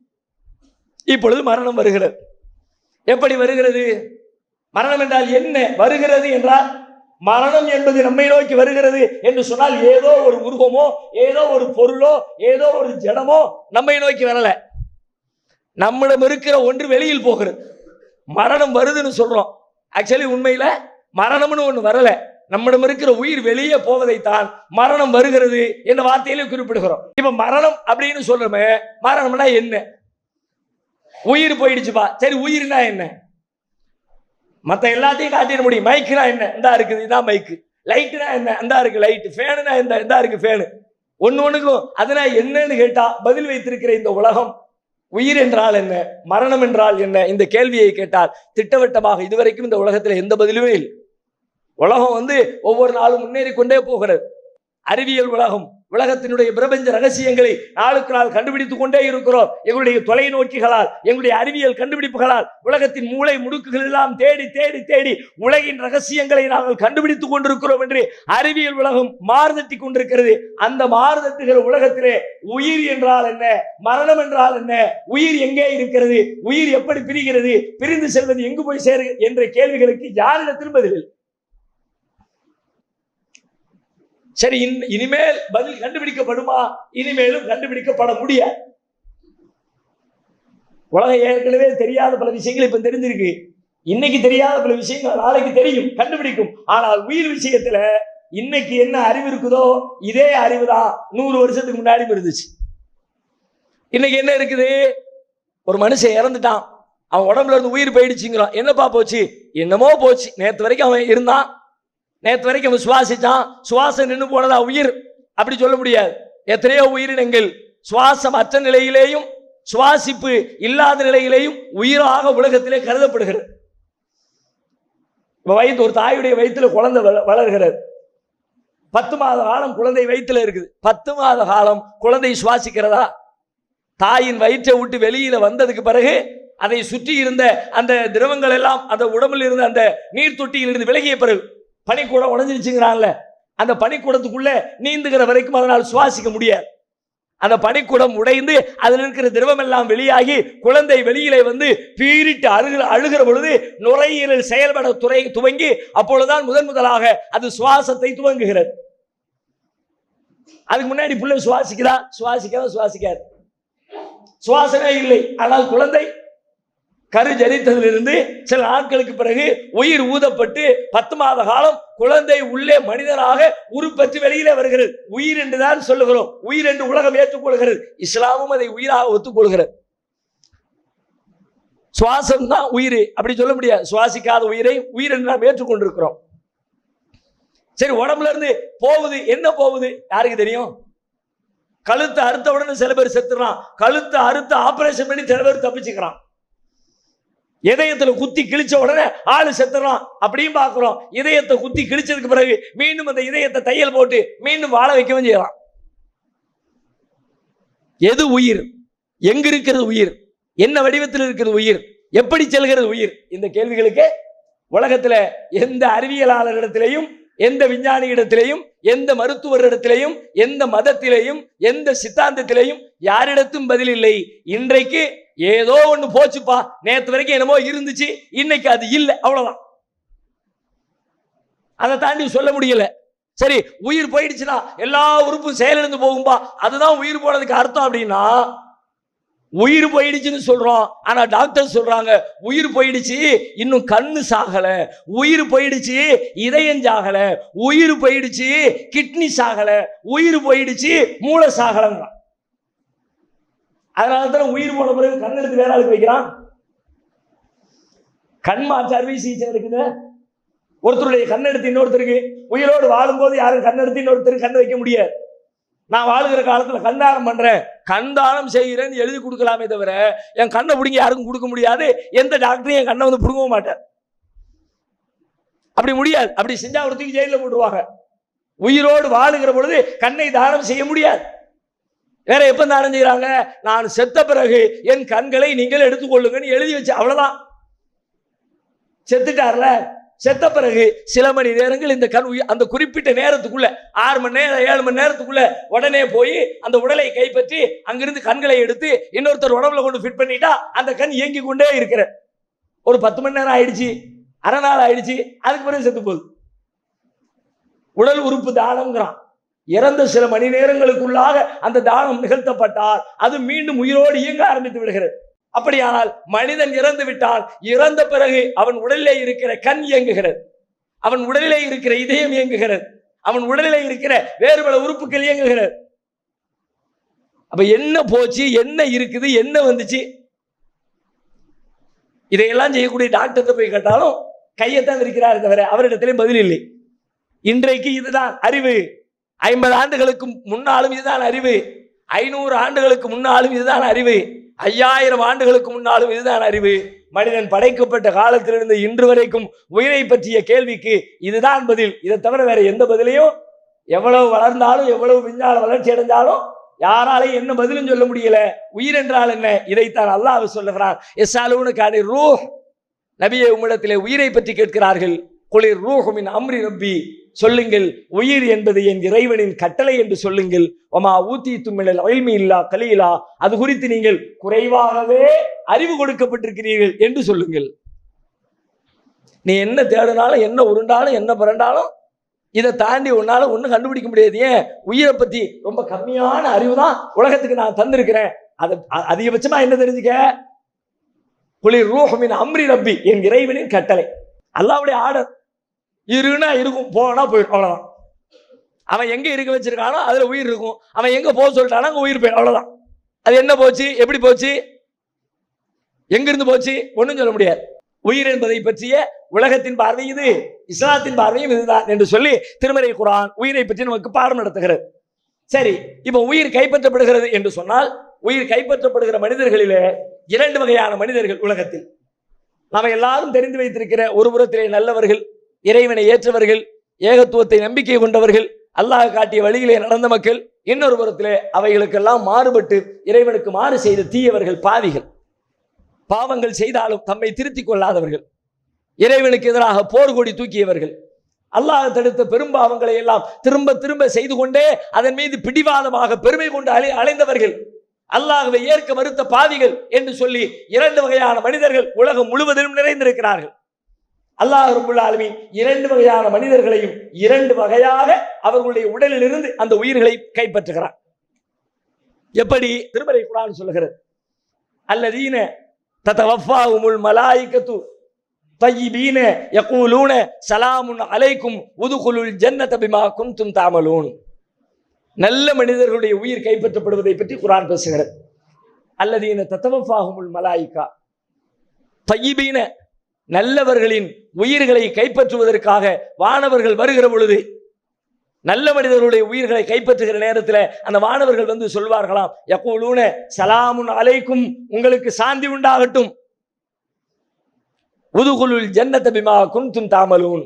இப்பொழுது மரணம் வருகிறது. எப்படி வருகிறது? மரணம் என்றால் என்ன? வருகிறது என்றால் மரணம் என்பது நம்மை நோக்கி வருகிறது என்று சொன்னால் ஏதோ ஒரு உருவமோ, ஏதோ ஒரு பொருளோ, ஏதோ ஒரு ஜடமோ நம்மை நோக்கி வரல, நம்மிடம் இருக்கிற ஒன்று வெளியில் போகிறது. மரணம் வருதுன்னு சொல்றோம், ஆக்சுவலி உண்மையில மரணம்னு ஒண்ணு வரல, நம்மிடம் இருக்கிற உயிர் வெளியே போவதைத்தான் மரணம் வருகிறது என்ற வார்த்தையிலே குறிப்பிடுகிறோம். இப்ப மரணம் அப்படின்னு சொல்றோமே, மரணம்னா என்ன? உயிர் போயிடுச்சுப்பா, சரி உயிர்னா என்ன? மற்ற எல்லாத்தையும் காட்டிட முடியும். மைக்குனா என்ன? இந்தா இருக்குது, இதான் மைக்கு. லைட்டுனா என்ன? இந்தா இருக்கு லைட்டு. ஃபேனுனா இந்தா இருக்கு ஃபேனு. ஒண்ணுக்கும் அதுனா என்னன்னு கேட்டா பதில் வைத்திருக்கிற இந்த உலகம் உயிர் என்றால் என்ன, மரணம் என்றால் என்ன, இந்த கேள்வியை கேட்டால் திட்டவட்டமாக இதுவரைக்கும் இந்த உலகத்தில் எந்த பதிலுமே இல்லை. உலகம் ஒவ்வொரு நாளும் முன்னேறி கொண்டே போகிறது. அறிவியல் உலகத்தினுடைய பிரபஞ்ச ரகசியங்களை நாளுக்கு நாள் கண்டுபிடித்துக் கொண்டே இருக்கிறோம். எங்களுடைய தொலைநோக்கிகளால், எங்களுடைய அறிவியல் கண்டுபிடிப்புகளால் உலகத்தின் மூளை முடுக்குகள் எல்லாம் தேடி உலகின் ரகசியங்களை நாங்கள் கண்டுபிடித்துக் கொண்டிருக்கிறோம் என்று அறிவியல் உலகம் மாறுதட்டி கொண்டிருக்கிறது. அந்த மாறுதட்டுகிற உலகத்திலே உயிர் என்றால் என்ன, மரணம் என்றால் என்ன, உயிர் எங்கே இருக்கிறது, உயிர் எப்படி பிரிகிறது, பிரிந்து செல்வது எங்கு போய் சேருகிறது என்ற கேள்விகளுக்கு யாரிடத்திலும் பதில். சரி, இனிமேல் பதில் கண்டுபிடிக்கப்படுமா? இனிமேலும் கண்டுபிடிக்கப்பட முடியாது. உலகம் ஏற்கனவே தெரியாத பல விஷயங்கள் இப்ப தெரிஞ்சிருக்கு. இன்னைக்கு தெரியாத பல விஷயங்கள் நாளைக்கு தெரியும், கண்டுபிடிக்கும். ஆனால் உயிர் விஷயத்துல இன்னைக்கு என்ன அறிவு இருக்குதோ இதே அறிவு தான் 100 வருஷத்துக்கு முன்னாடி இருந்துச்சு. இன்னைக்கு என்ன இருக்குது? ஒரு மனுஷன் இறந்துட்டான், அவன் உடம்புல இருந்து உயிர் போயிடுச்சுங்கிறான். என்னப்பா போச்சு? என்னமோ போச்சு. நேற்று வரைக்கும் அவன் இருந்தான், நேற்று வரைக்கும் அவன் சுவாசிச்சான், சுவாசம் நின்று போனதா உயிர்? அப்படி சொல்ல முடியாது. எத்தனையோ உயிரினங்கள் சுவாசம் அற்ற நிலையிலேயும் சுவாசிப்பு இல்லாத நிலையிலேயும் உயிராக உலகத்திலே கருதப்படுகிறது. வயிற்று, ஒரு தாயுடைய வயிற்றுல குழந்தை வளர்கிறது. 10 மாத காலம் குழந்தை வயிற்றுல இருக்குது. 10 மாத காலம் குழந்தை சுவாசிக்கிறதா? தாயின் வயிற்றை விட்டு வெளியில வந்ததுக்கு பிறகு அதை சுற்றி இருந்த அந்த திரவங்கள் எல்லாம் அந்த உடம்பில் இருந்த அந்த நீர் தொட்டியில் இருந்து விலகிய பிறகு, பனிக்கூடம் உடஞ்சிருச்சுங்கிறான்ல, அந்த பனிக்கூடத்துக்குள்ள நீந்துகிற வரைக்கும் அதனால் சுவாசிக்க முடியாது. அந்த பனிக்கூடம் உடைந்து அதில் இருக்கிற திரவம் எல்லாம் வெளியாகி குழந்தை வெளியிலே வந்து பீரிட்டு அழுகிற பொழுது நுரையீரல் செயல்பட துவங்கி அப்பொழுதுதான் முதலாக அது சுவாசத்தை துவங்குகிறது. அதுக்கு முன்னாடி பிள்ளை சுவாசிக்குதா? சுவாசிக்காது, சுவாசமே இல்லை. ஆனால் குழந்தை கரு ஜனித்ததிலிருந்து சில நாட்களுக்கு பிறகு உயிர் ஊதப்பட்டு 10 மாத காலம் குழந்தை உள்ளே மனிதனாக உருப்பெற்று வெளியிலே வருகிறது. உயிர் என்றுதான் சொல்லுகிறோம், உயிர் என்று உலகம் ஏற்றுக்கொள்கிறது, இஸ்லாமும் அதை உயிராக ஒத்துக்கொள்கிறது. சுவாசம் தான் உயிர் அப்படி சொல்ல முடியாது. சுவாசிக்காத உயிரை உயிர் என்று நாம் ஏற்றுக்கொண்டிருக்கிறோம். சரி, உடம்புல இருந்து போகுது, என்ன போகுது யாருக்கு தெரியும்? கழுத்தை அறுத்த உடனே சில பேர் செத்துறான், கழுத்தை அறுத்து ஆபரேஷன் பண்ணி சில பேர் தப்பிச்சுக்கிறான். இதயத்துல குத்தி கிழிச்ச உடனே ஆளு செத்துறான் அப்படியும் பார்க்கிறோம். இதயத்தை குத்தி கிழிச்சதுக்கு பிறகு மீண்டும் அந்த இதயத்தை தையல் போட்டு மீண்டும் வாழ வைக்கவும் செய்யலாம். எது உயிர்? எங்க இருக்கிறது உயிர்? என்ன வடிவத்தில் இருக்கிறது உயிர்? எப்படி செல்கிறது உயிர்? இந்த கேள்விகளுக்கு உலகத்துல எந்த அறிவியலாளரிடத்திலையும், எந்த விஞ்ஞானியிடத்திலையும், எந்த மருத்துவரிடத்திலையும், எந்த மதத்திலையும், எந்த சித்தாந்தத்திலையும் யாரிடத்தும் பதில் இல்லை. இன்றைக்கு ஏதோ ஒண்ணு போச்சுப்பா, நேற்று வரைக்கும் என்னமோ இருந்துச்சு, இன்னைக்கு அது இல்லை, அவ்வளவுதான். அதை தாண்டி சொல்ல முடியல. சரி, உயிர் போயிடுச்சுன்னா எல்லா உறுப்பும் செயலிழந்து போகும்பா, அதுதான் உயிர் போனதுக்கு அர்த்தம். அப்படின்னா உயிர் போயிடுச்சுன்னு சொல்றோம், ஆனா டாக்டர் சொல்றாங்க உயிர் போயிடுச்சு, இன்னும் கண்ணு சாகல, உயிர் போயிடுச்சு இதயம் சாகல, உயிர் போயிடுச்சு கிட்னி சாகல, உயிர் போயிடுச்சு மூளை சாகலங்க. அதனாலதான் உயிர் போன பிறகு கண் எடுத்து வேற ஆளுக்கு வைக்கிறான். கண் மாற்று அறுவை சிகிச்சை இருக்குது. ஒருத்தருடைய கண் எடுத்து இன்னொருத்தருக்கு, உயிரோடு வாழும்போது யாரும் கண் எடுத்து இன்னொருத்தருக்கு கண் வைக்க முடியாது. நான் வாழுகிற காலத்துல கண்தானம் பண்றேன், கண்தானம் செய்கிறேன்னு எழுதி கொடுக்கலாமே தவிர என் கண்ணை பிடிங்க யாருக்கும் கொடுக்க முடியாது. எந்த டாக்டரும் என் கண்ணை வந்து பிடுங்கவும் மாட்டார். அப்படி முடியாது. அப்படி செஞ்சா ஒருத்தருக்கு ஜெயில போட்டுருவாங்க. உயிரோடு வாழுகிற பொழுது கண்ணை தானம் செய்ய முடியாது. வேற எப்ப தானம் செய்யறாங்க? நான் செத்த பிறகு என் கண்களை நீங்கள் எடுத்துக்கொள்ளுங்கன்னு எழுதி வச்சு, அவ்வளவுதான். செத்துட்டார்ல, செத்த பிறகு சில மணி நேரங்கள் இந்த கண் அந்த குறிப்பிட்ட நேரத்துக்குள்ள 6 மணி நேரம் 7 மணி நேரத்துக்குள்ள உடனே போய் அந்த உடலை கைப்பற்றி அங்கிருந்து கண்களை எடுத்து இன்னொருத்தர் உடம்புல கொண்டு ஃபிட் பண்ணிட்டா அந்த கண் இயங்கி கொண்டே இருக்கிற. ஒரு 10 மணி நேரம் ஆயிடுச்சு, அரை நாள் ஆயிடுச்சு, அதுக்கு பிறகு செத்து போகுது. உடல் உறுப்பு தானம்ங்கிறான். இறந்த சில மணி நேரங்களுக்குள்ளாக அந்த தானம் நிகழ்த்தப்பட்டால் அது மீண்டும் உயிரோடு இயங்க ஆரம்பித்து விடுகிறது. அப்படியானால் மனிதன் இறந்து விட்டால் இறந்த பிறகு அவன் உடலிலே இருக்கிற கண் இயங்குகிறது, அவன் உடலிலே இருக்கிற இதயம் இயங்குகிறது, அவன் உடலிலே இருக்கிற வேறு பல உறுப்புகள் இயங்குகிறது. அப்ப என்ன போச்சு, என்ன இருக்குது, என்ன வந்துச்சு? இதையெல்லாம் செய்யக்கூடிய டாக்டர் போய் கேட்டாலும் கையத்தான் இருக்கிறார் தவிர அவரிடத்திலே பதில் இல்லை. இன்றைக்கு இதுதான் அறிவு. 50 ஆண்டுகளுக்கு முன்னாலும் இதுதான் அறிவு, 500 ஆண்டுகளுக்கு முன்னாலும் இதுதான் அறிவு, 5000 ஆண்டுகளுக்கு முன்னாலும் இதுதான் அறிவு. மனிதன் படைக்கப்பட்ட காலத்திலிருந்து இன்று வரைக்கும் உயிரை பற்றிய கேள்விக்கு இதுதான் பதில். இதை தவிர வேற எந்த பதிலையும் எவ்வளவு வளர்ந்தாலும் எவ்வளவு விஞ்ஞான வளர்ச்சி அடைஞ்சாலும் யாராலையும் என்ன பதிலும் சொல்ல முடியல. உயிர் என்றால் என்ன? இதைத்தான் அல்லாஹ் சொல்லுகிறான். எஸ்ஸாலூனக ரூஹ், நபியே உம்மிடத்திலே உயிரை பற்றி கேட்கிறார்கள். குலிர் ரூஹு மின் அம்ரி ரப்பி, சொல்லுங்கள் உயிர் என்பது என் இறைவனின் கட்டளை என்று சொல்லுங்கள். ஒமா ஊத்தீத்தும் மினல் இல்மி இல்லா கலீலா, அது குறித்து நீங்கள் குறைவாகவே அறிவு கொடுக்கப்பட்டிருக்கிறீர்கள் என்று சொல்லுங்கள். நீ என்ன தேடினாலும், என்ன உருண்டாலும், என்ன புரண்டாலும் இதை தாண்டி உன்னால ஒன்றும் கண்டுபிடிக்க முடியாது. ஏன்? உயிரை பத்தி ரொம்ப கம்மியான அறிவு தான் உலகத்துக்கு நான் தந்திருக்கிறேன். அதை அதிகபட்சமா என்ன தெரிஞ்சுக்க? குளிர் ரூஹமின் அம்ரி ரப்பி, என் இறைவனின் கட்டளை, அல்லாஹ்வுடைய ஆர்டர். இருன்னா இருக்கும், போனா போயிடும், அவ்வளவுதான். அவன் எங்க இருக்க வச்சிருக்கானோ அதுல உயிர் இருக்கும். அவன் எங்க போக சொல்லிட்டானோ அங்க உயிர் போயிடும், அவ்வளவுதான். அது என்ன போச்சு, எப்படி போச்சு, எங்கிருந்து போச்சு, ஒன்றும் சொல்ல முடியாது. உயிர் என்பதை பற்றிய உலகத்தின் பார்வை இது, இஸ்லாத்தின் பார்வையும் இதுதான் என்று சொல்லி திருமறை குர்ஆன் உயிரை பற்றி நமக்கு பாடம் நடத்துகிறது. சரி, இப்ப உயிர் கைப்பற்றப்படுகிறது என்று சொன்னால், உயிர் கைப்பற்றப்படுகிற மனிதர்களிலே இரண்டு வகையான மனிதர்கள் உலகத்தில் நாம எல்லாரும் தெரிந்து வைத்திருக்கிற, ஒரு புறத்திலே நல்லவர்கள், இறைவனை ஏற்றவர்கள், ஏகத்துவத்தை நம்பிக்கை கொண்டவர்கள், அல்லாஹ் காட்டிய வழியிலே நடந்த மக்கள். இன்னொரு புறத்திலே அவைகளுக்கெல்லாம் மாறுபட்டு இறைவனுக்கு மாறு செய்த தீயவர்கள், பாவிகள், பாவங்கள் செய்தாலும் தம்மை திருத்திக் கொள்ளாதவர்கள், இறைவனுக்கு எதிராக போர்கொடி தூக்கியவர்கள், அல்லாஹ் தடுத்த பெரும்பாவங்களை எல்லாம் திரும்ப திரும்ப செய்து கொண்டே அதன் மீது பிடிவாதமாக பெருமை கொண்டு அலைந்தவர்கள், அல்லாஹ்வை ஏற்க மறுத்த பாவிகள் என்று சொல்லி இரண்டு வகையான மனிதர்கள் உலகம் முழுவதிலும் நிறைந்திருக்கிறார்கள். அல்லாஹ் ரப்பல் ஆலமீன் இரண்டு வகையான மனிதர்களையும் இரண்டு வகையாக அவர்களுடைய உடலில் இருந்து அந்த உயிர்களை கைப்பற்றுகிறார். எப்படி? திருமறை குர்ஆன் சொல்லுகிறது, அல்லதீன ததவஃபாஹுமுல் மலாயிகத்து தய்யிபீன யகூலூன ஸலாமுன் அலைக்கும் உதுகுலுல் ஜன்னத பிமா குன்தும் தஅமலூன். நல்ல மனிதர்களுடைய உயிர் கைப்பற்றப்படுவதை பற்றி குர்ஆன் பேசுகிறது. அல்லதீன ததவஃபாஹுமுல் மலாயிகா தய்யிபீன, நல்லவர்களின் உயிர்களை கைப்பற்றுவதற்காக வானவர்கள் வருகிற பொழுது, நல்ல மனிதர்களுடைய உயிர்களை கைப்பற்றுகிற நேரத்தில் அந்த வானவர்கள் வந்து சொல்வார்களாம், யகூலூன ஸலாமுன் அலைக்கும், உங்களுக்கு சாந்தி உண்டாகட்டும், உதுகுலுல் ஜன்னத பிமா குன்தும் தஅமலூன்,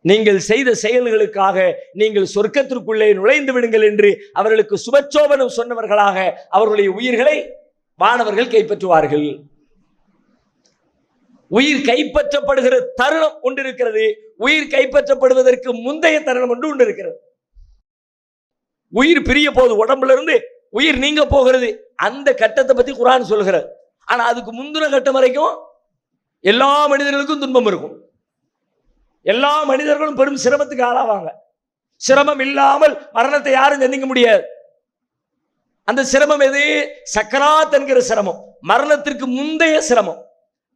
நீங்கள் செய்த செயல்களுக்காக நீங்கள் சொர்க்கத்திற்குள்ளே நுழைந்து விடுங்கள் என்று அவர்களுக்கு சுபச்சோபனம் சொன்னவர்களாக அவர்களுடைய உயிர்களை வானவர்கள் கைப்பற்றுவார்கள். உயிர் கைப்பற்றப்படுகிற தருணம் ஒன்று இருக்கிறது, உயிர் கைப்பற்றப்படுவதற்கு முந்தைய தருணம் ஒன்று உண்டு இருக்கிறது. உயிர் பிரிய போது, உடம்புல இருந்து உயிர் நீங்க போகிறது, அந்த கட்டத்தை பத்தி குர்ஆன் சொல்கிறது. ஆனா அதுக்கு முந்தின கட்டம் வரைக்கும் எல்லா மனிதர்களுக்கும் துன்பம் இருக்கும். எல்லா மனிதர்களும் பெரும் சிரமத்துக்கு ஆளாவாங்க. சிரமம் இல்லாமல் மரணத்தை யாரும் சந்திக்க முடியாது. அந்த சிரமம் எது? சக்கராத் என்கிற சிரமம், மரணத்திற்கு முந்தைய சிரமம்.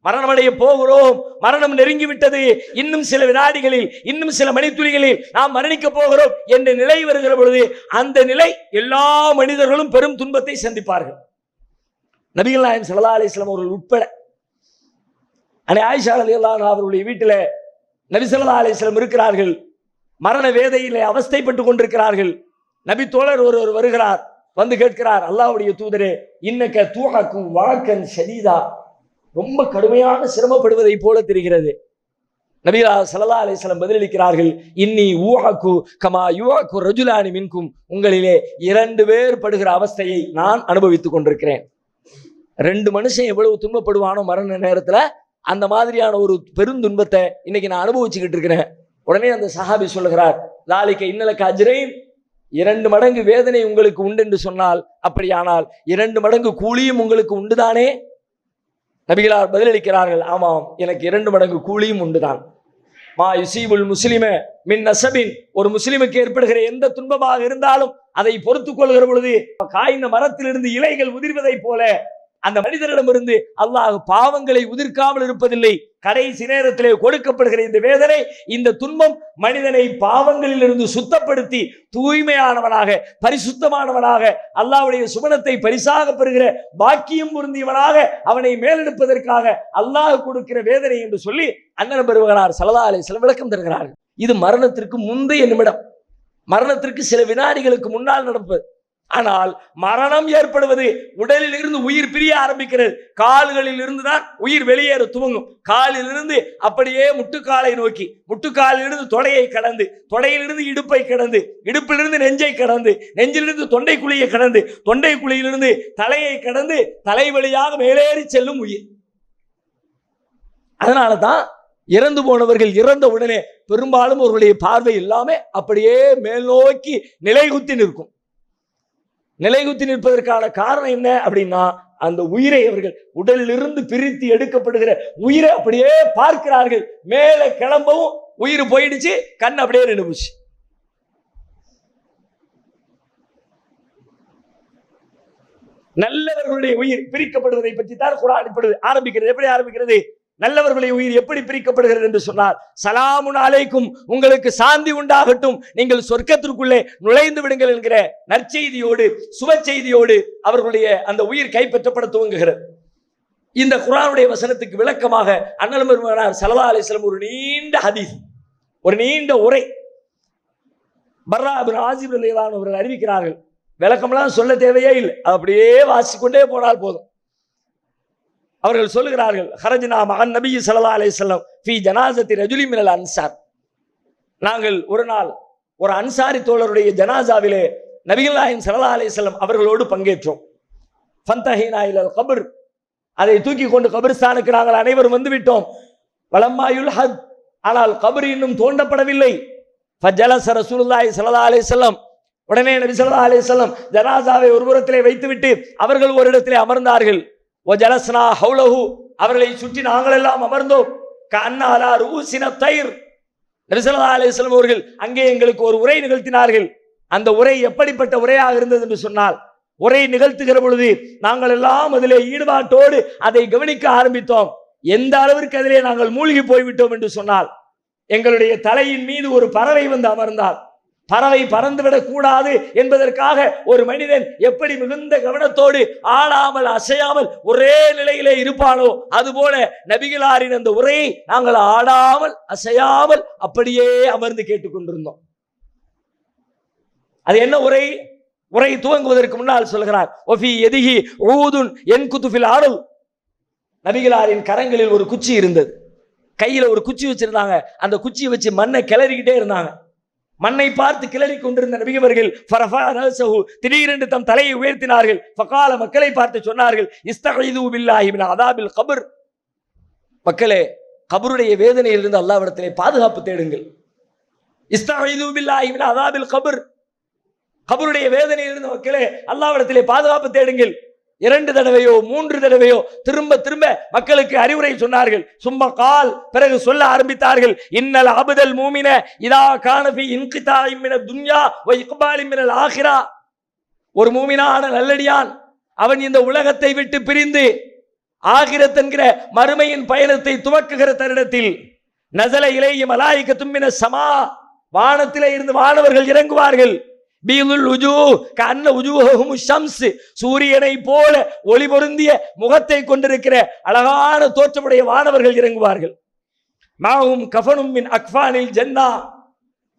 மரணமடைய போகிறோம், மரணம் நெருங்கிவிட்டது, இன்னும் சில வினாடிகளில், இன்னும் சில மணித்துளிகளில் நாம் மரணிக்க போகிறோம் என்ற நிலை வருகிற பொழுது, அந்த நிலை எல்லா மனிதர்களும் பெரும் துன்பத்தை சந்திப்பார்கள். நபிகள் நாயகம் ஸல்லல்லாஹு அலைஹி வஸல்லம் அவர்கள் உட்பட, அன்னை ஆயிஷா ரலியல்லாஹு அன்ஹா அவர்களுடைய வீட்டில் நபி ஸல்லல்லாஹு அலைஹி வஸல்லம் இருக்கிறார்கள். மரண வேதையிலே அவஸ்தைப்பட்டு கொண்டிருக்கிறார்கள். நபி தோழர் ஒருவர் வருகிறார், வந்து கேட்கிறார், அல்லாஹ்வுடைய தூதரே, இன்னக தூஹகு வாக்கன் ஷதீதா, ரொம்ப கடுமையான சிரமப்படுவதை போல தெரிகிறது. நபி ஸல்லல்லாஹு அலைஹி வஸல்லம் பதிலளிக்கிறார்கள், இன்னி ஊஹகு கமா யூஹகு ரஜுலானி மின்கும், உங்களிலே இரண்டு பேர் படுகிற அவஸ்தையை நான் அனுபவித்துக் கொண்டிருக்கிறேன். ரெண்டு மனுஷன் எவ்வளவு துன்பப்படுவானோ மரண நேரத்துல, அந்த மாதிரியான ஒரு பெருந்துன்பத்தை இன்னைக்கு நான் அனுபவிச்சுக்கிட்டு இருக்கிறேன். உடனே அந்த சஹாபி சொல்லுகிறார், லாலிக்க இன்னலக்க அஜ்ரைன், இரண்டு மடங்கு வேதனை உங்களுக்கு உண்டு என்று சொன்னால், அப்படியானால் இரண்டு மடங்கு கூலியும் உங்களுக்கு உண்டுதானே? நபிகளார் பதிலளிக்கிறார்கள், ஆமாம், எனக்கு இரண்டு மடங்கு கூலியும் உண்டுதான். மா யுசீபுல் முஸ்லிம மின் நசபின், ஒரு முஸ்லிமுக்கு ஏற்படுகிற எந்த துன்பமாக இருந்தாலும் அதை பொறுத்துக் கொள்கிற பொழுது காய்ந்த மரத்திலிருந்து இலைகள் உதிர்வதை போல அந்த மனிதரிடமிருந்து அல்லாஹ் பாவங்களை உதிர்க்காமல் இருப்பதில்லை. கடைசி நேரத்திலே கொடுக்கப்படுகிற இந்த வேதனை, இந்த துன்பம் மனிதனை பாவங்களில் இருந்து சுத்தப்படுத்தி தூய்மையானவனாக, பரிசுத்தமானவனாக, அல்லாஹ்வுடைய சுபனத்தை பரிசாக பெறுகிற பாக்கியம் பொருந்தியவனாக அவனை மேலெடுப்பதற்காக அல்லாஹ் கொடுக்கிற வேதனை என்று சொல்லி அண்ணன் பெருமகனார் ஸல்லல்லாஹு அலைஹி வஸல்லம் விளக்கம் தருகிறார்கள். இது மரணத்திற்கு முந்தைய நிமிடம், மரணத்திற்கு சில வினாடிகளுக்கு முன்னால் நடப்பது. ஆனால் மரணம் ஏற்படுவது உடலில் இருந்து உயிர் பிரிய ஆரம்பிக்கிறது. கால்களில் இருந்து தான் உயிர் வெளியேற துவங்கும். காலில் இருந்து அப்படியே முட்டுக்காலை நோக்கி, முட்டுக்காலிலிருந்து தொடையை கடந்து, தொடையிலிருந்து இடுப்பை கடந்து, இடுப்பிலிருந்து நெஞ்சை கடந்து, நெஞ்சிலிருந்து தொண்டை குழியை கடந்து, தொண்டை குழியிலிருந்து தலையை கடந்து, தலை வழியாக மேலேறி செல்லும் உயிர். அதனால தான் இறந்து போனவர்கள் இறந்த உடனே பெரும்பாலும் அவர்களுடைய பார்வை எல்லாமே அப்படியே மேல் நோக்கி நிலைகுத்தி நிற்கும். நிலைகுத்தி நிற்பதற்கான காரணம் என்ன அப்படின்னா, அந்த உயிரை அவர்கள் உடலிலிருந்து பிரித்து எடுக்கப்படுகிற உயிரை அப்படியே பார்க்கிறார்கள். மேலே கிளம்பவும் உயிர் போயிடுச்சு, கண் அப்படியே நின்று போச்சு. நல்லவர்களுடைய உயிர் பிரிக்கப்படுவதை பற்றி தான் குர்ஆன் ஆரம்பிக்கிறது. எப்படி ஆரம்பிக்கிறது? நல்லவர்களுடைய உயிர் எப்படி பிரிக்கப்படுகிறது என்று சொன்னார், சலாமுன் அலைக்கும், உங்களுக்கு சாந்தி உண்டாகட்டும், நீங்கள் சொர்க்கத்திற்குள்ளே நுழைந்து விடுங்கள் என்கிற நற்செய்தியோடு சுப செய்தியோடு அவர்களுடைய அந்த உயிர் கைப்பற்றப்பட துவங்குகிறது. இந்த குர்ஆனுடைய வசனத்துக்கு விளக்கமாக அண்ணல் பெருமானார் ஸல்லல்லாஹு அலைஹி வஸல்லம் ஒரு நீண்ட ஹதீஸ், ஒரு நீண்ட உரை பர்ரா இப்னு ஆசிப் ரலியல்லாஹு அன்ஹு அவர்கள் அறிவிக்கிறார்கள். விளக்கம்லாம் சொல்ல தேவையே இல்லை, அப்படியே வாசிக்கொண்டே போனால் போதும். அவர்கள் சொல்லுகிறார்கள், ஹரஜ்னா மகன் நபி ஸல்லல்லாஹு அலைஹி வஸல்லம் ஃபீ ஜனாஸத்தி ரஜுலி மினல் அன்சார். நாங்கள் ஒரு நாள் ஒரு அன்சாரி தோழருடைய ஜனாசாவிலே நபிகள் நாயகம் ஸல்லல்லாஹு அலைஹி வஸல்லம் அவர்களோடு பங்கேற்றோம். ஃபந்தஹினா இலல் கப்ர், அதை தூக்கி கொண்டு கபிர்ஸ்தானுக்கு நாங்கள் அனைவரும் வந்து விட்டோம். வலம்மாயுல் ஹத், ஆனால் கபர் இன்னும் தோண்டப்படவில்லை. ஃபஜலஸ ரசூலுல்லாஹி ஸல்லல்லாஹு அலைஹி வஸல்லம், உடனே நபி ஸல்லல்லாஹு அலைஹி வஸல்லம் ஜனாசாவை ஒரு புறத்திலே வைத்துவிட்டு அவர்கள் ஒரு இடத்திலே அமர்ந்தார்கள். வஜலஸ்னா ஹவுலஹு, அவர்களை சுற்றி நாங்கள் எல்லாம் அமர்ந்தோம். கஅன்ன அலா ரூஸின தைர், நபி ஸல்லல்லாஹு அலைஹி வஸல்லம் அவர்கள் அங்கே எங்களுக்கு ஒரு உரை நிகழ்த்தினார்கள். அந்த உரை எப்படிப்பட்ட உரையாக இருந்தது என்று சொன்னால், உரை நிகழ்த்துகிற பொழுது நாங்கள் எல்லாம் அதிலே ஈடுபாட்டோடு அதை கவனிக்க ஆரம்பித்தோம். எந்த அளவிற்கு அதிலே நாங்கள் மூழ்கி போய்விட்டோம் என்று சொன்னால், எங்களுடைய தலையின் மீது ஒரு பறவை வந்து அமர்ந்தார். பறவை பறந்துவிடக் கூடாது என்பதற்காக ஒரு மனிதன் எப்படி மிகுந்த கவனத்தோடு ஆடாமல் அசையாமல் ஒரே நிலையிலே இருப்பானோ, அதுபோல நபிகளாரின் அந்த உரையை நாங்கள் ஆடாமல் அசையாமல் அப்படியே அமர்ந்து கேட்டுக்கொண்டிருந்தோம். அது என்ன உரை? உரை துவங்குவதற்கு முன்னால் சொல்கிறார், ஒஃபி எதிகி ஊதுன் என் குத்துஃபில் ஆடல். நபிகளாரின் கரங்களில் ஒரு குச்சி இருந்தது, கையில ஒரு குச்சி வச்சிருந்தாங்க. அந்த குச்சியை வச்சு மண்ணை கிளறிக்கிட்டே இருந்தாங்க. மண்ணை பார்த்து கிளறி கொண்டிருந்த நபியவர்கள் திடீரென்று தம் தலையை உயர்த்தினார்கள். ஃபகால, மக்களை பார்த்து சொன்னார்கள், இஸ்தஈது பில்லாஹி மின் அதாபில் கபர். மக்களே, கபருடைய வேதனையிலிருந்து அல்லாஹ்விடத்திலே பாதுகாப்பு தேடுங்கள். இஸ்தஈது பில்லாஹி மின் அதாபில் கபர், கபருடைய வேதனையிலிருந்து மக்களே அல்லாஹ்விடத்திலே பாதுகாப்பு தேடுங்கள். 2 தடவையோ 3 தடவையோ திரும்ப திரும்ப மக்களுக்கு அறிவுரை சொன்னார்கள். சும்மா கால், பிறகு சொல்ல ஆரம்பித்தார்கள், இன்னல் அபுதல் மூமின இதா கான ஃபீ இன்கிதாஇ மினத் துன்யா வ இக்பாலி மினல் ஆகிரா. ஒரு மூமினான நல்லடியான் அவன் இந்த உலகத்தை விட்டு பிரிந்து ஆகிரத் என்கிற மறுமையின் பயணத்தை துவக்குகிற தருணத்தில் நஸல இலைஹி மலாயிகத்தும் மினஸ் ஸமா, வானத்திலே இருந்து வானவர்கள் இறங்குவார்கள். பீதுல் உஜூஹ் கஅன்ன உஜூஹஹும் ஷம்ஸ், சூரியனை போல ஒளி பொருந்திய முகத்தை கொண்டிருக்கிற அழகான தோற்றமுடைய வானவர்கள் இறங்குவார்கள். மாஹும் கஃபனும் மின் அக்ஃபானில் ஜன்னா,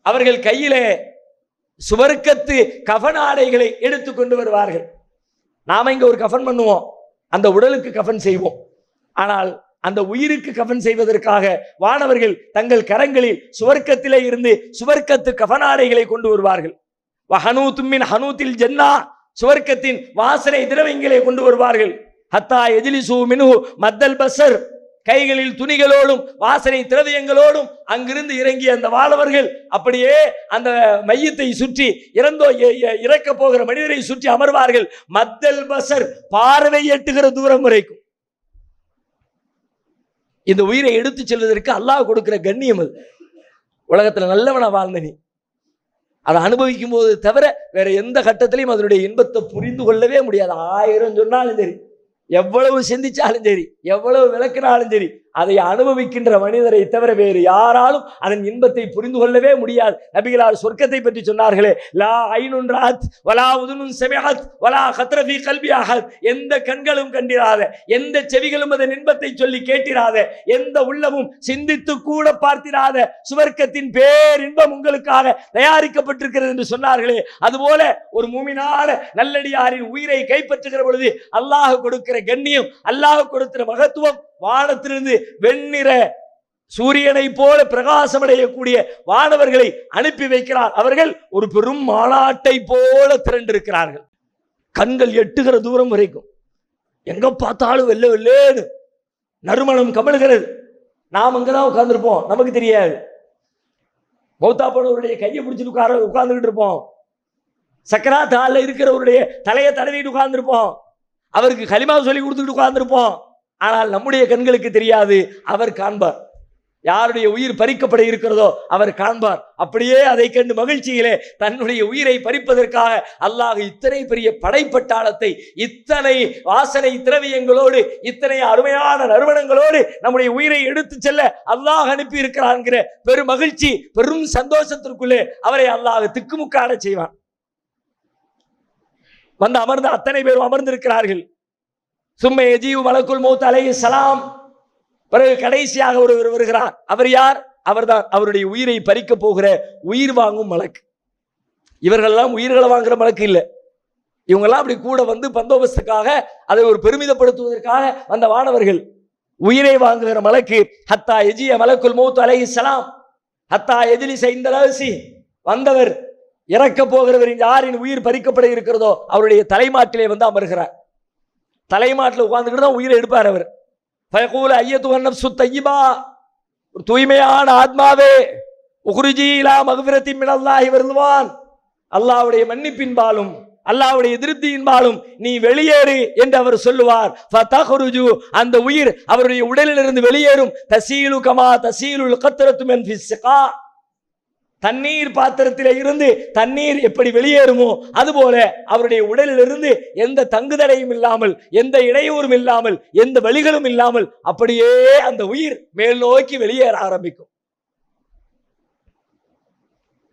அவர்கள் கையிலே சுவர்க்கத்து கஃன் ஆடைகளை எடுத்து கொண்டு வருவார்கள். நாம இங்க ஒரு கஃன் பண்ணுவோம், அந்த உடலுக்கு கஃன் செய்வோம். ஆனால் அந்த உயிருக்கு கஃன் செய்வதற்காக வானவர்கள் தங்கள் கரங்களில் சுவர்க்கத்திலே இருந்து சுவர்க்கத்து கஃன் ஆடைகளை கொண்டு வருவார்கள். வஹனூத்துமின் ஹனூத்தில் ஜன்னா, சுவர்க்கத்தின் வாசனை திரவியங்களை கொண்டு வருவார்கள். ஹத்தா எஜ்லிசு மின்ஹு மத்தல் பஸர், கைகளில் துணிகளோடும் வாசனை திரவியங்களோடும் அங்கிருந்து இறங்கிய அந்த வானவர்கள் அப்படியே அந்த மையத்தை சுற்றி இறக்க போகிற மனிதரை சுற்றி அமர்வார்கள். மத்தல் பஸர், பார்வை எட்டுகிற தூரம் வரைக்கும். இந்த உயிரை எடுத்து செல்வதற்கு அல்லாஹ் கொடுக்கிற கண்ணியம் அது. உலகத்துல நல்லவனா வாழ்ந்த நீ அதை அனுபவிக்கும் போது தவிர வேற எந்த கட்டத்திலையும் அதனுடைய இன்பத்தை புரிந்து கொள்ளவே முடியாது. 1000 சொன்னாலும் சரி, எவ்வளவு சிந்திச்சாலும் சரி, எவ்வளவு விளக்கினாலும் சரி, அதை அனுபவிக்கின்ற மனிதரை தவிர வேறு யாராலும் அதன் இன்பத்தை புரிந்து கொள்ளவே முடியாது. நபிகளார் சொர்க்கத்தை பற்றி சொன்னார்களே, லா ஐனுன் ராத் வலா உதுனுன் சமிஅத் வலா கத்ர ஃபீ கல்பி அஹத், எந்த கண்களும் கண்டிராத, எந்த செவிகளும் அதன் இன்பத்தை சொல்லி கேட்டிராத, எந்த உள்ளமும் சிந்தித்து கூட பார்த்திராத சுவர்க்கத்தின் பேரின்பம் உங்களுக்காக தயாரிக்கப்பட்டிருக்கிறது என்று சொன்னார்களே, அதுபோல ஒரு மூமினான நல்லடியாரின் உயிரை கைப்பற்றுகிற பொழுது அல்லாஹ் கொடுக்கிற கண்ணியம், அல்லாஹ் கொடுக்கிற மகத்துவம், வானத்திலிருந்து வெண்ணிற சூரியனை போல பிரகாசமடையக்கூடிய வானவர்களை அனுப்பி வைக்கிறார். அவர்கள் ஒரு பெரும் மாநாட்டை போல திரண்டிருக்கிறார்கள். கண்கள் எட்டுகிற தூரம் வரைக்கும், எங்க பார்த்தாலும் வெள்ளை வெள்ளேன்னு நறுமணம் கமழுகிறது. நாம் அங்கதான் உட்கார்ந்துருப்போம், நமக்கு தெரியாது. மௌத்தா போனவருடைய கையை பிடிச்சிட்டு உட்கார்ந்துகிட்டு இருப்போம். சக்கராத் ஹால்ல இருக்கிறவருடைய தலையை தடவிட்டு உட்கார்ந்துருப்போம். அவருக்கு கலிமா சொல்லி கொடுத்துக்கிட்டு உட்கார்ந்துருப்போம். ஆனால் நம்முடைய கண்களுக்கு தெரியாது, அவர் காண்பார். யாருடைய உயிர் பறிக்கப்பட இருக்கிறதோ அவர் காண்பார். அப்படியே அதை கண்டு மகிழ்ச்சியிலே தன்னுடைய உயிரை பறிப்பதற்காக அல்லாஹ் இத்தனை பெரிய படைப்பட்டாளத்தை இத்தனை வாசனை திரவியங்களோடு இத்தனை அருமையான நறுமணங்களோடு நம்முடைய உயிரை எடுத்து செல்ல அல்லாஹ் அனுப்பி இருக்கிறான் பெரும் மகிழ்ச்சி, பெரும் சந்தோஷத்திற்குள்ளே அவரை அல்லாஹ் திக்குமுக்காட செய்வான். வந்து அமர்ந்த அத்தனை பேரும் அமர்ந்திருக்கிறார்கள். சும்மா எஜீவு மலக்குல் மௌத் அலைஹிஸ்ஸலாம். பிறகு கடைசியாக ஒருவர் வருகிறார். அவர் யார்? அவர்தான் அவருடைய உயிரை பறிக்க போகிற உயிர் வாங்கும் மலக்கு. இவர்கள்லாம் உயிர்களை வாங்குற மலக்கு இல்லை. இவங்கெல்லாம் அப்படி கூட வந்து பந்தோபஸ்துக்காக அதை ஒரு பெருமிதப்படுத்துவதற்காக வந்த வானவர்கள். உயிரை வாங்குகிற மலக்கு ஹத்தா எஜிய மலக்குல் மௌத் அலைஹிஸ்ஸலாம் ஹத்தா எஜ்லிஸ இந்த ரஹசி. வந்தவர் இறக்க போகிறவர் யாரின் உயிர் பறிக்கப்பட இருக்கிறதோ அவருடைய தலைமாட்டிலே வந்து அமர்கிறார். தலைமாட்டில் உட்கார்ந்துக்கிட்டு தான் உயிரை எடுப்பார் அவர். ஃபயகூல ஐயத்துஹன் நஃப்ஸு தய்யிபா, ஒரு தூய்மையான ஆத்மாவே, உக்ருஜி இலா மக்ஃபிரத்தின் மினல்லாஹி வர்துவான், அல்லாஹ்வுடைய மன்னிப்பின்பாலும் அல்லாஹ்வுடைய திருப்தியின்பாலும் நீ வெளியேறு என்று அவர் சொல்லுவார். ஃபதஹ்ருஜு, அந்த உயிர் அவருடைய உடலிலிருந்து வெளியேறும். தசீலு கமா தசீலுல் கத்ரத்து மின் ஃபிஸ்ஸிகா, தண்ணீர் பாத்திரத்திலே இருந்து தண்ணீர் எப்படி வெளியேறுமோ அதுபோல அவருடைய உடலிலிருந்து எந்த தங்குதடையும் இல்லாமல், எந்த இடையூறும் இல்லாமல், எந்த வழிகளும் இல்லாமல் அப்படியே அந்த உயிர் மேல் நோக்கி வெளியேற ஆரம்பிக்கும்.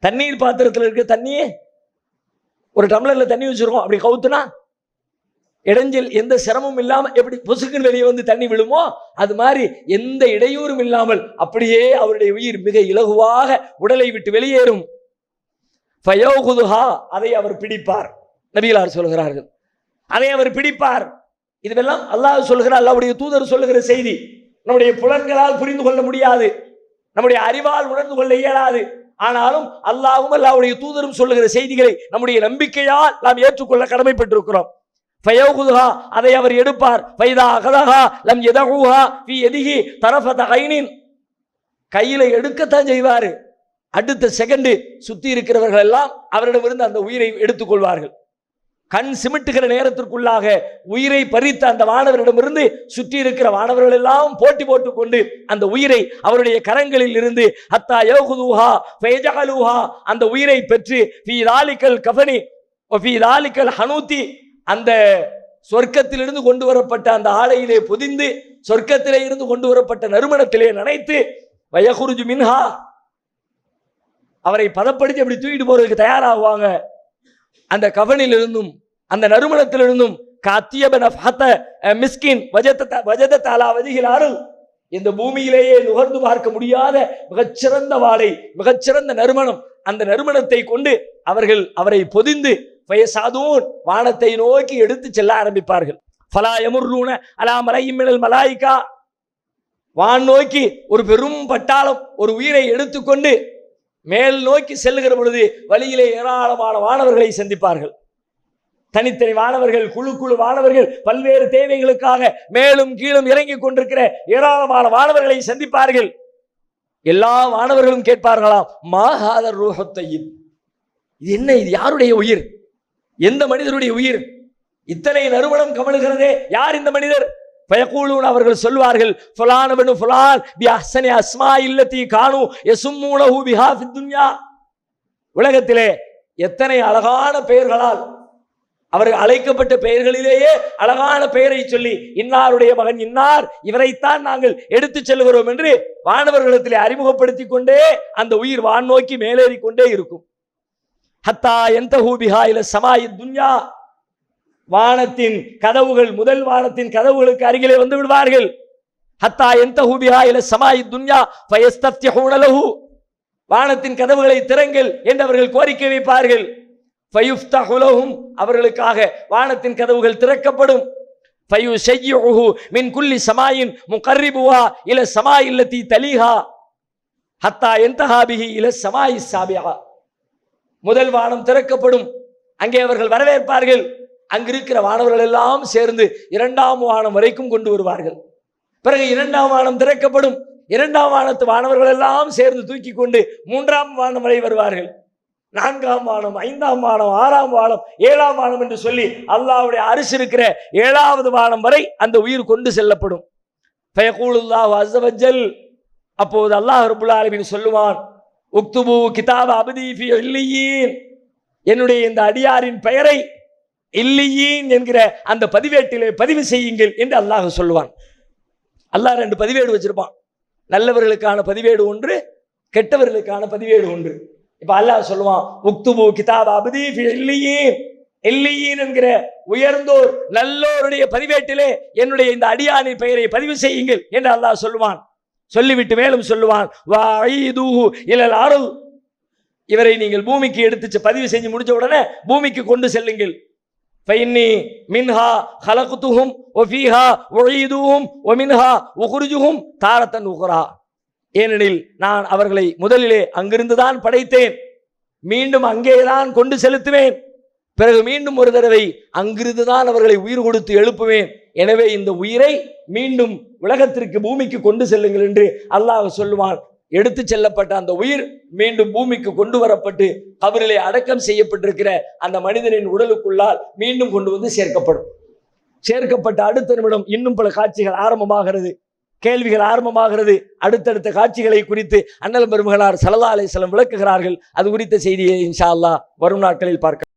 தண்ணீர் பாத்திரத்தில் இருக்க தண்ணியே ஒரு டம்ளர்ல தண்ணி வச்சிருக்கோம், அப்படி கவுத்துனா இடைஞ்சல் எந்த சிரமமும் இல்லாமல் எப்படி பொசுக்குன்னு வெளியே வந்து தண்ணி விழுமோ அது மாதிரி எந்த இடையூறும் இல்லாமல் அப்படியே அவருடைய உயிர் மிக இலகுவாக உடலை விட்டு வெளியேறும். ஃபயௌகுதுஹா, அதை அவர் பிடிப்பார். நபிகளார் சொல்கிறார்கள், அதை அவர் பிடிப்பார். இதுவெல்லாம் அல்லாஹ் சொல்கிறார், அல்லாஹ்வுடைய தூதர் சொல்லுகிற செய்தி. நம்முடைய புலன்களால் புரிந்து கொள்ள முடியாது, நம்முடைய அறிவால் உணர்ந்து கொள்ள இயலாது. ஆனாலும் அல்லாஹ்வும் அல்லாஹ்வுடைய தூதரும் சொல்லுகிற செய்திகளை நம்முடைய நம்பிக்கையால் நாம் ஏற்றுக்கொள்ள கடமைப்பட்டிருக்கிறோம். ஃபயௌகுதுஹா, அதை அவர் எடுப்பார். ஃபைதா அகதஹா லம் யதஹூஹா ஃபீ யதிஹி தரஃபத ஐனின், கையில எடுக்கத்தான் செய்வார். அடுத்த செகண்ட் சுத்தி இருக்கிறவர்கள் எல்லாம் அவரிடமிருந்து அந்த உயிரை எடுத்துக்கொள்வார்கள். கண் சிமிட்டுகிற நேரத்திற்குள்ளாக உயிரை பறித்த அந்த வானவரிடமிருந்து சுற்றி இருக்கிற வானவர்கள் எல்லாம் போட்டி போட்டுக் கொண்டு அந்த உயிரை அவருடைய கரங்களில் இருந்து ஹத்தா யௌகுதுஹா ஃபயஜஅலுஹா, அந்த உயிரை பெற்று ஃபீ தாலிகல் கஃபனி வ ஃபீ தாலிகல் ஹனூதி, அந்த சொர்க்கத்திலிருந்து கொண்டு வரப்பட்ட அந்த ஆடையிலே பொதிந்து சொர்க்கத்திலே இருந்து கொண்டு வரப்பட்ட நறுமணத்திலே நனைத்து வயகுருஜு மின்ஹா, அவரை பதப்படுத்தி அப்படி தூக்கிட்டு போறதுக்கு தயாராகுவாங்க. அந்த கவனிலிருந்தும் அந்த நறுமணத்திலிருந்தும் மிஸ்கின் வஜத தாலா வஜிஹில் அருள், இந்த பூமியிலேயே நுகர்ந்து பார்க்க முடியாத மிகச்சிறந்த வாடை, மிகச்சிறந்த நறுமணம். அந்த நறுமணத்தை கொண்டு அவர்கள் அவரை பொதிந்து வயசாதூன் வானத்தை நோக்கி எடுத்து செல்ல ஆரம்பிப்பார்கள். ஃபலா யமுர்ரூன அலா மலையின் மினல் மலாயிகா, வான் நோக்கி ஒரு பெரும் பட்டாளம் ஒரு உயிரை எடுத்துக்கொண்டு மேல் நோக்கி செல்லுகிற பொழுது வழியிலே ஏராளமான வானவர்களை சந்திப்பார்கள். தனித்தனி வானவர்கள், குழு குழு வானவர்கள் பல்வேறு தேவைகளுக்காக மேலும் கீழும் இறங்கி கொண்டிருக்கிற ஏராளமான வானவர்களை சந்திப்பார்கள். எல்லா வானவர்களும் கேட்பார்களாம், மா ஹாதர் ரூஹுத் தய்யிப், இது என்ன, இது யாருடைய உயிர், எந்த மனிதருடைய உயிர், இத்தனை நறுமணம் கமழுகிறதே, யார் இந்த மனிதர்? ஃபயகூலூன், அவர்கள் சொல்வார்கள், ஃபுலான் இப்னு ஃபுலான் பி அஹ்ஸனி அஸ்மாஇல்லதி கானூ யஸும்மூனஹு பிஹா ஃபித் துன்யா, உலகத்திலே எத்தனை அழகான பெயர்களால் அவர்கள் அழைக்கப்பட்ட பெயர்களிலேயே அழகான பெயரை சொல்லி இன்னாருடைய மகன் இன்னார், இவரைத்தான் நாங்கள் எடுத்து செல்கிறோம் என்று வானவர்களிடத்திலே அறிமுகப்படுத்தி கொண்டே அந்த உயிர் வான் நோக்கி மேலேறி கொண்டே இருக்கும். ஹத்தா யன்தஹூ பிஹா இல ஸமாஇ துன்யா, வானத்தின் கதவுகள், முதல் வானத்தின் கதவுகளுக்கு அருகிலே வந்து விடுவார்கள். ஹத்தா யன்தஹூ பிஹா இல ஸமாஇ துன்யா ஃபயஸ்தஃப்திஹூன லஹு, வானத்தின் கதவுகளை திறங்கள் என்று அவர்கள் கோரிக்கை வைப்பார்கள். ஃபயுஃப்தஹு லஹும், அவர்களுக்காக வானத்தின் கதவுகள் திறக்கப்படும். ஃபயுஷய்யிஉஹு மின் குல்லி ஸமாயின் முகர்ரிபுஹா இல ஸமாஇல்லதி தலீஹா ஹத்தா யன்தஹா பிஹி இல ஸமாஇ ஸாபிஆ, முதல் வானம் திறக்கப்படும். அங்கே அவர்கள் வரவேற்பார்கள். அங்கிருக்கிற வானவர்கள் எல்லாம் சேர்ந்து இரண்டாம் வானம் வரைக்கும் கொண்டு வருவார்கள். பிறகு இரண்டாம் வானம் திறக்கப்படும். இரண்டாம் வானத்து வானவர்கள் எல்லாம் சேர்ந்து தூக்கி கொண்டு மூன்றாம் வானம் வரை வருவார்கள். நான்காம் வானம், ஐந்தாம் வானம், ஆறாம் வானம், ஏழாம் வானம் என்று சொல்லி அல்லாஹ்வுடைய அரிசி இருக்கிற ஏழாவது வானம் வரை அந்த உயிர் கொண்டு செல்லப்படும். ஃபயகூலுல்லாஹு அஸ்ஸ வஜல், அப்போது அல்லாஹ் ரப்புல் ஆலமீன் சொல்லுவான், உக்துபு கிதாப அப்தி ஃபீ இல்லியீன், என்னுடைய இந்த அடியாரின் பெயரை இல்லியீன் என்கிற அந்த பதிவேட்டிலே பதிவு செய்யுங்கள் என்று அல்லாஹ் சொல்லுவான். அல்லாஹ் 2 பதிவேடு வச்சிருப்பான். நல்லவர்களுக்கான பதிவேடு ஒன்று, கெட்டவர்களுக்கான பதிவேடு ஒன்று. இப்ப அல்லாஹ் சொல்லுவான், உக்துபு கிதாப அப்தி ஃபீ இல்லியீன், இல்லியீன் என்கிற உயர்ந்தோர் நல்லோருடைய பதிவேட்டிலே என்னுடைய இந்த அடியாரின் பெயரை பதிவு செய்யுங்கள் என்று அல்லாஹ் சொல்லுவான். சொல்லிவிட்டு மேலும் சொல்லுவான், வஈதுஹு இலல் அர்ள், இவரை நீங்கள் பூமிக்கு எடுத்து பதிவு செஞ்சு முடிச்ச உடனே பூமிக்கு கொண்டு செல்லுங்கள். ஃபைன்னி மின்ஹா ஹலக்துஹும் வஃபீஹா உஈதுஹும் வமின்ஹா உக்ரிஜுஹும் தாரத்தன் உக்ரா, ஏனெனில் நான் அவர்களை முதலிலே அங்கிருந்து தான் படைத்தேன், மீண்டும் அங்கேதான் கொண்டு செலுத்துவேன், பிறகு மீண்டும் ஒரு தடவை அங்கிருந்து தான் அவர்களை உயிர் கொடுத்து எழுப்புவேன். எனவே இந்த உயிரை மீண்டும் உலகத்திற்கு பூமிக்கு கொண்டு செல்லுங்கள் என்று அல்லாஹ் சொல்லுவான். எடுத்து செல்லப்பட்ட அந்த உயிர் மீண்டும் பூமிக்கு கொண்டு வரப்பட்டு கபரிலே அடக்கம் செய்யப்பட்டிருக்கிற அந்த மனிதனின் உடலுக்குள்ளால் மீண்டும் கொண்டு வந்து சேர்க்கப்படும். சேர்க்கப்பட்ட அடுத்த நிமிடம் இன்னும் பல காட்சிகள் ஆரம்பமாகிறது, கேள்விகள் ஆரம்பமாகிறது. அடுத்தடுத்த காட்சிகளை குறித்து அண்ணல் பெருமகனார் ஸல்லல்லாஹு அலைஹி வஸல்லம் விளக்குகிறார்கள். அது குறித்த செய்தியை இன்ஷா அல்லாஹ் வரும் நாட்களில் பார்க்க